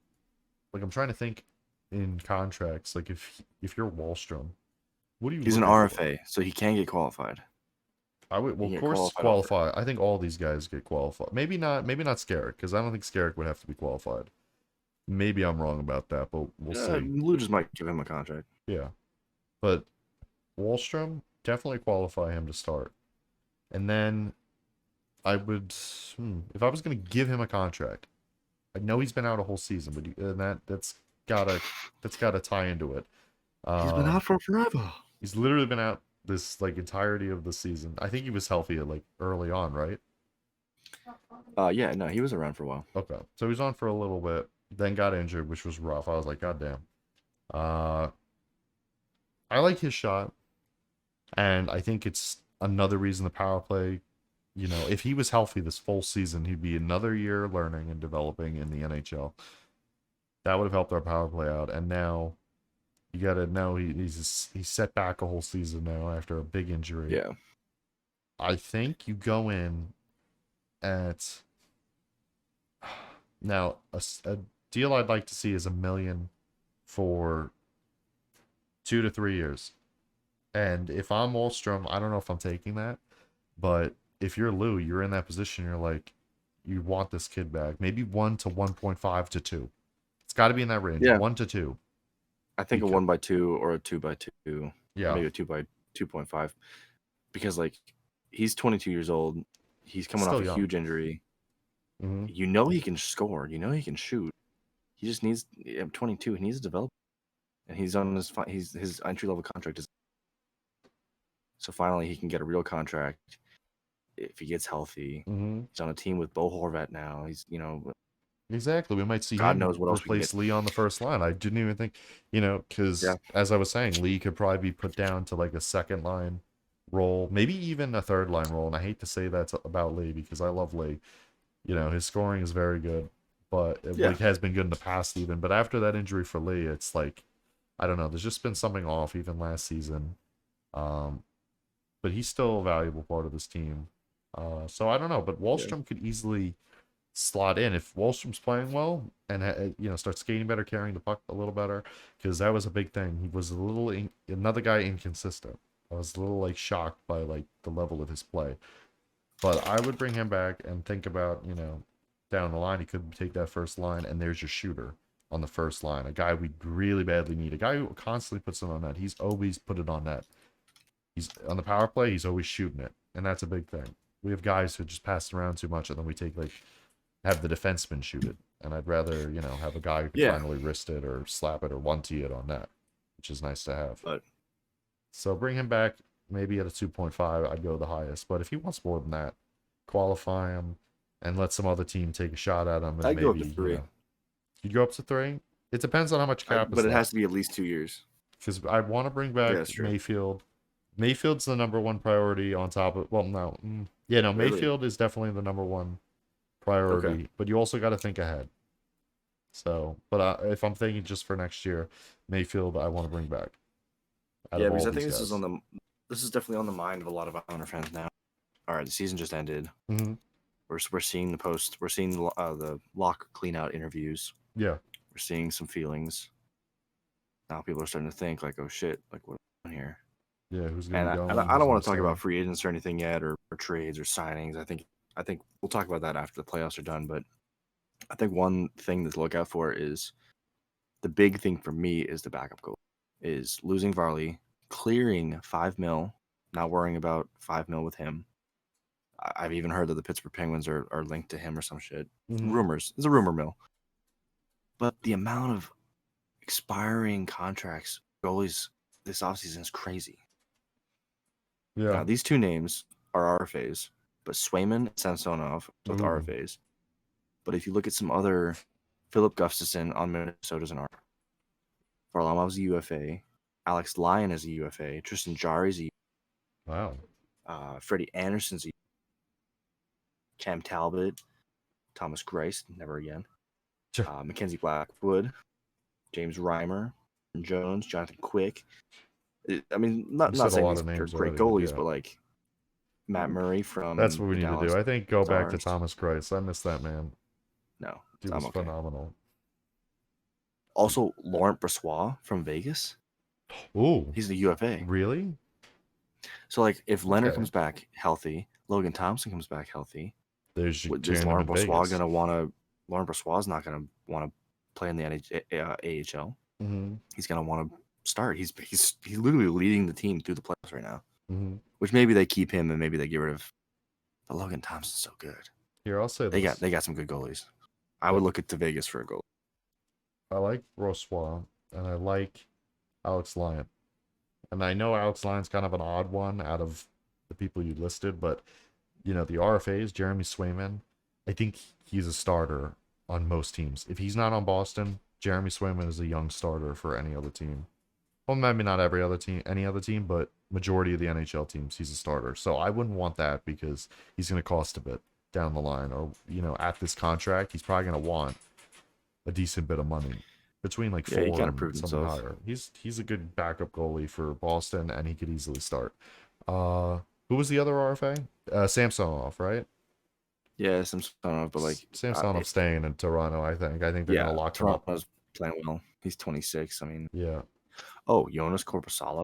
like. I'm trying to think in contracts. Like if you're Wallstrom, what are you He's an looking for? RFA, so he can get qualified. I would, well, He of can get course, qualified offer. qualify. I think all these guys get qualified. Maybe not. Maybe not Scarrick because I don't think Scarrick would have to be qualified. Maybe I'm wrong about that, but we'll see. Lou just might give him a contract. Yeah, but Wallstrom definitely qualify him to start, and then I would, if I was going to give him a contract, I know he's been out a whole season, but and gotta that's gotta tie into it. He's been Um, out for forever. he's literally been out this like entirety of the season. I think he was healthy like early on, right? Yeah, no, he was around for a while. Okay, so he was on for a little bit, then got injured, which was rough. I was like, God damn. Uh, I like his shot, and I think it's another reason the power play. You know, if he was healthy this full season, he'd be another year learning and developing in the NHL. That would have helped our power play out, and now you got to know he's set back a whole season now after a big injury. Yeah. I think you go in at now a deal I'd like to see is $1 million for 2 to 3 years. And if I'm Wallstrom, I don't know if I'm taking that, but if you're Lou, you're in that position. You're like, you want this kid back. Maybe 1 to 1.5 to 2. It's got to be in that range. Yeah. 1 to 2. I think a 1x2 or a 2x2. Yeah. Maybe a 2x2.5. Because he's 22 years old. He's coming Still off a young. huge injury. Mm-hmm. You know he can score. You know he can shoot. He just needs. At 22, he needs to develop. And he's on his entry level contract is. So finally, he can get a real contract if he gets healthy. Mm-hmm. He's on a team with Bo Horvat now. He's Exactly. We might see God him knows what else we can replace get. Lee on the first line. I didn't even think, because as I was saying, Lee could probably be put down to like a second line role, maybe even a third line role. And I hate to say that about Lee because I love Lee. His scoring is very good, but it has been good in the past even. But after that injury for Lee, it's like, I don't know. There's just been something off even last season. But he's still a valuable part of this team. So I don't know. But Wallstrom could easily slot in if Wallstrom's playing well and starts skating better, carrying the puck a little better, because that was a big thing. He was a little another guy inconsistent. I was a little shocked by the level of his play, but I would bring him back and think about down the line he could take that first line and there's your shooter on the first line, a guy we really badly need, a guy who constantly puts it on net. He's always put it on net. He's on the power play. He's always shooting it, and that's a big thing. We have guys who just pass it around too much, and then we have the defenseman shoot it. And I'd rather, have a guy who can finally wrist it or slap it or one-tee it on net, which is nice to have. So bring him back maybe at a 2.5. I'd go the highest. But if he wants more than that, qualify him and let some other team take a shot at him. And I'd maybe, go up to 3. You'd go up to 3? It depends on how much cap is but it left. has to be at least 2 years. Because I want to bring back Mayfield. Mayfield's the number one priority on top of... Well, no. Really? Mayfield is definitely the number one priority, but you also got to think ahead. So, but if I'm thinking just for next year, Mayfield I want to bring back. Because I think this is definitely on the mind of a lot of Islander fans now. All right, the season just ended. Mm-hmm. We're seeing the lock clean out interviews. Yeah, we're seeing some feelings. Now people are starting to think oh shit, what's going on here? Yeah, who's going to go? And I don't want to talk about free agents or anything yet, or trades or signings. I think we'll talk about that after the playoffs are done. But I think one thing to look out for is the big thing for me is the backup goal. Is losing Varley, clearing $5 million, not worrying about $5 million with him. I've even heard that the Pittsburgh Penguins are linked to him or some shit. Mm-hmm. Rumors. It's a rumor mill. But the amount of expiring contracts goalies this offseason is crazy. Yeah. Now, these two names are RFAs, but Swayman and Samsonov both RFAs. But if you look at some other Philip Gustafson on Minnesota's an R. Varlamov's a UFA. Alex Lyon is a UFA. Tristan Jarry's a Wow. Freddie Anderson's a Cam Talbot. Thomas Grice, never again. Sure. Mackenzie Blackwood. James Reimer. Jones. Jonathan Quick. I mean, not said a saying lot these of are names great already, but goalies, yeah. but like Matt Murray from That's what we the need to Dallas do. I think go back to Stars. Thomas Grice. I miss that man. No, Dude I'm was okay. phenomenal. Also, Laurent Brossoit from Vegas. Ooh. He's the UFA. Really? So, like, if Leonard Okay. comes back healthy, Logan Thompson comes back healthy, There's your is tandem Laurent in Brossoit Vegas. going to want to... Laurent Brossoit's not going to want to play in the AHL. Mm-hmm. He's going to want to start. He's literally leading the team through the playoffs right now. Mm-hmm. Which maybe they keep him and maybe they get rid of... But Logan Thompson's so good. Here, I'll say this. They got some good goalies. I would look to Vegas for a goal. I like Brossoit, and I like Alex Lyon. And I know Alex Lyon's kind of an odd one out of the people you listed, but, you know, the RFAs, Jeremy Swayman, I think he's a starter on most teams. If he's not on Boston, Jeremy Swayman is a young starter for any other team. Well, maybe not every other team, any other team, but majority of the NHL teams, he's a starter. So I wouldn't want that because he's going to cost a bit down the line, or, you know, at this contract, he's probably going to want a decent bit of money, between like Yeah, he 4 kinda and proved something himself. higher. He's a good backup goalie for Boston, and he could easily start. Who was the other RFA? Samsonov, right? Yeah, Samsonov, but like Samsonov staying in Toronto. I think they're gonna lock him up. Toronto's playing well. He's 26. I mean, Yeah, Jonas Korpisalo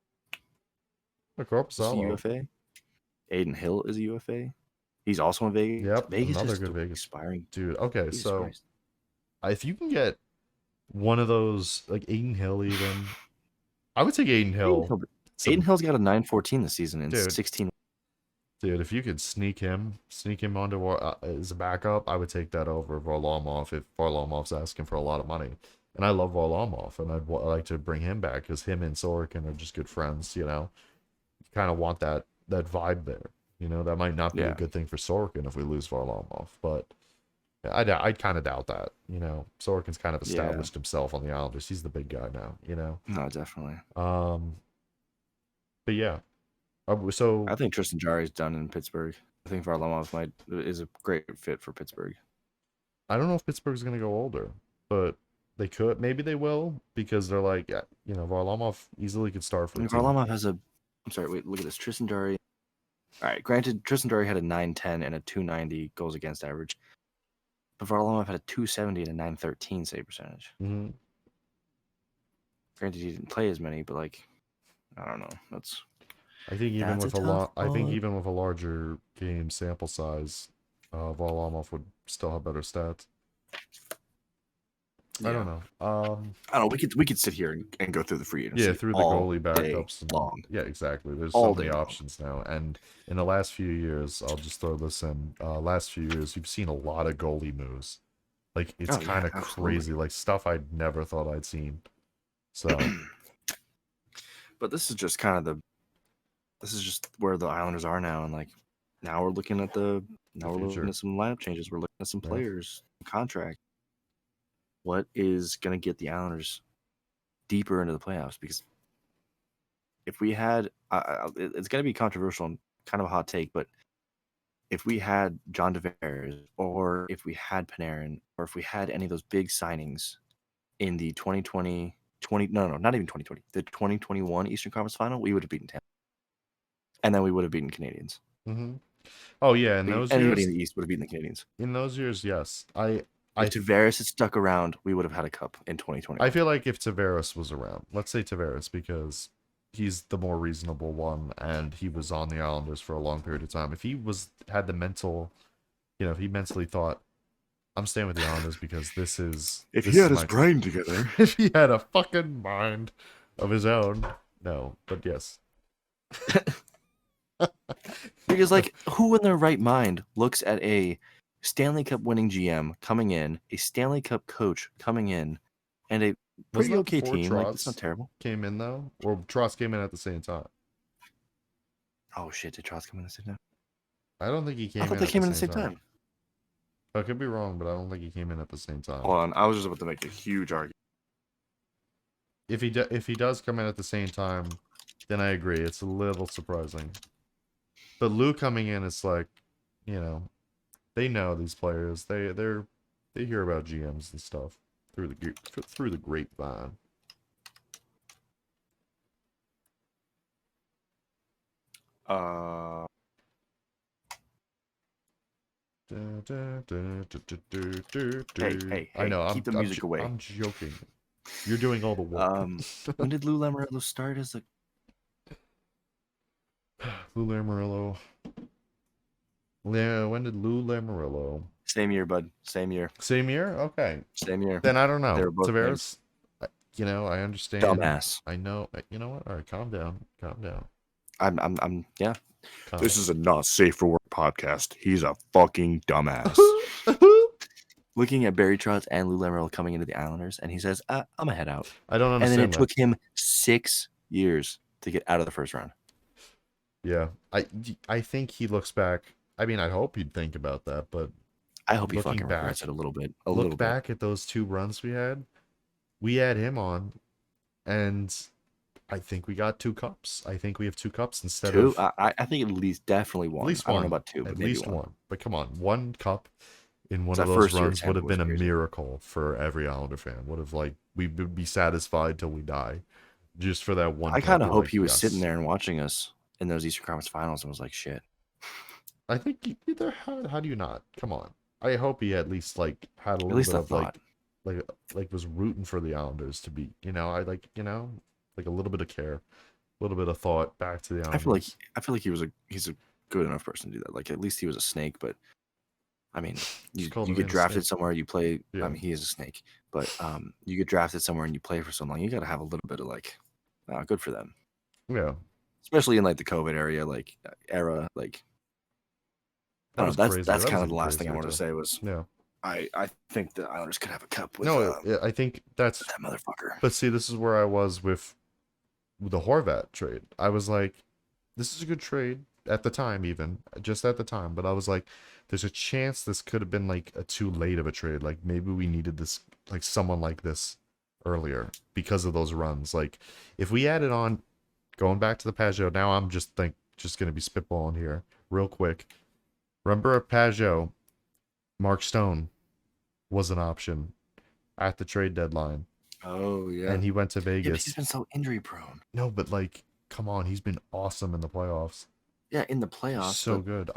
is a Korpisalo. UFA. Aiden Hill is a UFA. He's also in Vegas. Yep, Vegas another is good Vegas expiring. dude. Okay, Jesus so Christ. if you can get one of those, like Aiden Hill, even I would take Aiden Hill. Aiden Hill's got a 914 this season and Dude. 16. Dude, if you could sneak him onto as a backup, I would take that over Varlamov if Varlamov's asking for a lot of money. And I love Varlamov, and I'd like to bring him back because him and Sorokin are just good friends. You know, you kind of want that vibe there. You know, that might not be a good thing for Sorokin if we lose Varlamov, but I kind of doubt that. You know, Sorokin's kind of established himself on the Islanders. He's the big guy now. You know. No, definitely. But yeah. So I think Tristan Jarry's done in Pittsburgh. I think Varlamov is a great fit for Pittsburgh. I don't know if Pittsburgh's gonna go older, but they could. Maybe they will because they're like, you know, Varlamov easily could start for the team. Varlamov has a... I'm sorry, wait, look at this. Tristan Jarry. All right, granted, Tristan Jarry had a 910 and a 290 goals against average, but Varlamov had a 270 and a 913 save percentage. Mm-hmm. Granted, he didn't play as many, but like, I don't know. That's... I think even with even with a larger game sample size, Varlamov would still have better stats. Yeah. I don't know. I don't know. We could sit here and go through the free agency. Yeah, through the goalie backups. Long. Yeah, exactly. There's so many options now. And in the last few years, I'll just throw this in. Last few years, you've seen a lot of goalie moves. Like, it's kind of crazy. Like, stuff I never thought I'd seen. So. But this is just kind of this is just where the Islanders are now. And, like, now we're looking at we're looking at some lineup changes. We're looking at some players, contract. What is going to get the Islanders deeper into the playoffs? Because if we had, it's going to be controversial and kind of a hot take, but if we had John Tavares, or if we had Panarin, or if we had any of those big signings in the not even 2020, the 2021 Eastern Conference Final, we would have beaten Tampa. And then we would have beaten Canadians. Mm-hmm. Oh, yeah. In those years, anybody in the East would have beaten the Canadians. In those years, yes. If Tavares had stuck around, we would have had a cup in 2020. I feel like if Tavares was around, let's say Tavares, because he's the more reasonable one, and he was on the Islanders for a long period of time. If he had the mental, you know, if he mentally thought, I'm staying with the Islanders because this is... If he had his brain together. If he had a fucking mind of his own. No, but yes. Because, like, who in their right mind looks at a Stanley Cup winning GM coming in, a Stanley Cup coach coming in, and a pretty okay team? Like, it's not terrible. Came in, though? Or Trotz came in at the same time? Oh, shit. Did Trotz come in at the same time? I don't think he came in. I thought they came in at the same time. I could be wrong, but I don't think he came in at the same time. Hold on, I was just about to make a huge argument. If he does come in at the same time, then I agree. It's a little surprising. But Lou coming in is like, you know, they know these players. They hear about GMs and stuff through the grapevine. Hey, I know. keep the music away. I'm joking. You're doing all the work. When did Lou Lamoriello start as a Lou Lamoriello? Yeah, when did Lou Lamoriello? Same year, bud. Same year. Same year? Okay. Same year. Then I don't know. They were both Tavares, you know, I understand. dumbass. I know. You know what? All right, calm down. Calm down. I'm yeah. Calm This is a not safe for work podcast. He's a fucking dumbass. Looking at Barry Trotz and Lou Lamoriello coming into the Islanders, and he says, I'm going to head out. I don't And understand then it took him 6 years to get out of the first round. Yeah. I think he looks back. I mean, I hope he'd think about that, but I hope he looking fucking back- regrets it a little bit. look back at those 2 runs we had him on, and I think we got 2 cups. I think we have 2 cups instead Two? of I think at least definitely one. at least I one. don't know about 2, but At maybe least one. one. But come on, 1 cup in one It's of that those first year runs would have been a Tampa was crazy. miracle for every Islander fan. Would have like we would be satisfied till we die, just for that one. I cup. kind of We're hope like, he was yes. sitting there and watching us in those Eastern Conference Finals and was like, shit. I think either how do you not? Come on. I hope he at least like had a At little least bit I of thought. like was rooting for the Islanders to be, I like, like a little bit of care, a little bit of thought back to the Islanders. I feel like he's a good enough person to do that. Like at least he was a snake, but I mean, you called get him a drafted snake. somewhere, you play. Yeah. I mean, he is a snake, but you get drafted somewhere and you play for so long, you got to have a little bit of like, good for them. Yeah. Especially in like the COVID era, like I don't That know, was crazy. that's That kind was of the even last thing I crazier, wanted to too. say was Yeah. I think the Islanders could have a cup with No, I think that's that motherfucker. But see, this is where I was with the Horvat trade. I was like, this is a good trade at the time, even just at the time. But I was like, there's a chance this could have been like a too late of a trade. Like maybe we needed this, like someone like this earlier because of those runs. Like if we added on, going back to the Pajot. Now I'm just gonna be spitballing here real quick. Remember at Pajot, Mark Stone was an option at the trade deadline. Oh yeah, And he went to yeah, but Vegas. he's been so injury prone. No, but like, come on, he's been awesome in the playoffs. Yeah, in the playoffs, So but good.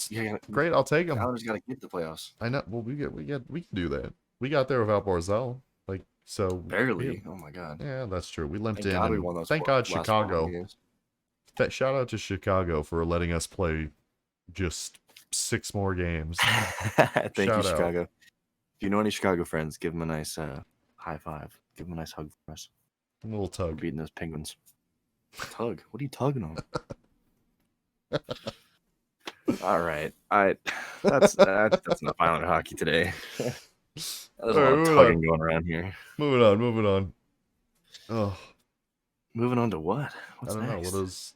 yeah, Great. I'll take the him. Islanders got to get the playoffs. I know. Well, we can do that. We got there without Barzell. Like so. Barely. Oh my god. Yeah, that's true. We limped Thank in. God we and won those. thank God Chicago. Shout out to Chicago for letting us play just 6 more games. Thank you, Shout out. Chicago. If you know any Chicago friends, give them a nice high five. Give them a nice hug for us. A little For tug. beating those Penguins. Tug? What are you tugging on? All right. That's enough Islander hockey today. There's a lot of tugging going around here. Moving on. Oh, Moving on to what? What's I don't next? know. What is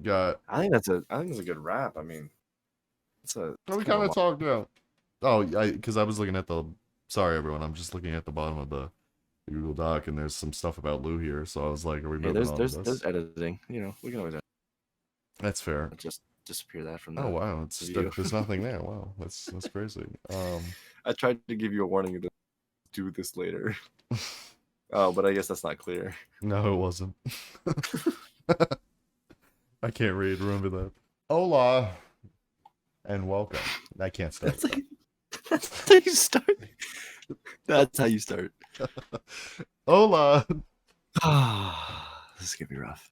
got? I think that's a good wrap. I mean, We kind of talked about. Oh, because I was looking at the. Sorry, everyone. I'm just looking at the bottom of the Google Doc, and there's some stuff about Lou here. So I was like, "Are we moving on?" There's editing. You know, we can always That's fair. just disappear that from the. Oh wow, video. there's nothing there. Wow, that's crazy. I tried to give you a warning to do this later. Oh, but I guess that's not clear. No, it wasn't. I can't read. Remember that. Hola, and welcome. I can't start. That's how you start. That's how you start. Hola. This is gonna be rough.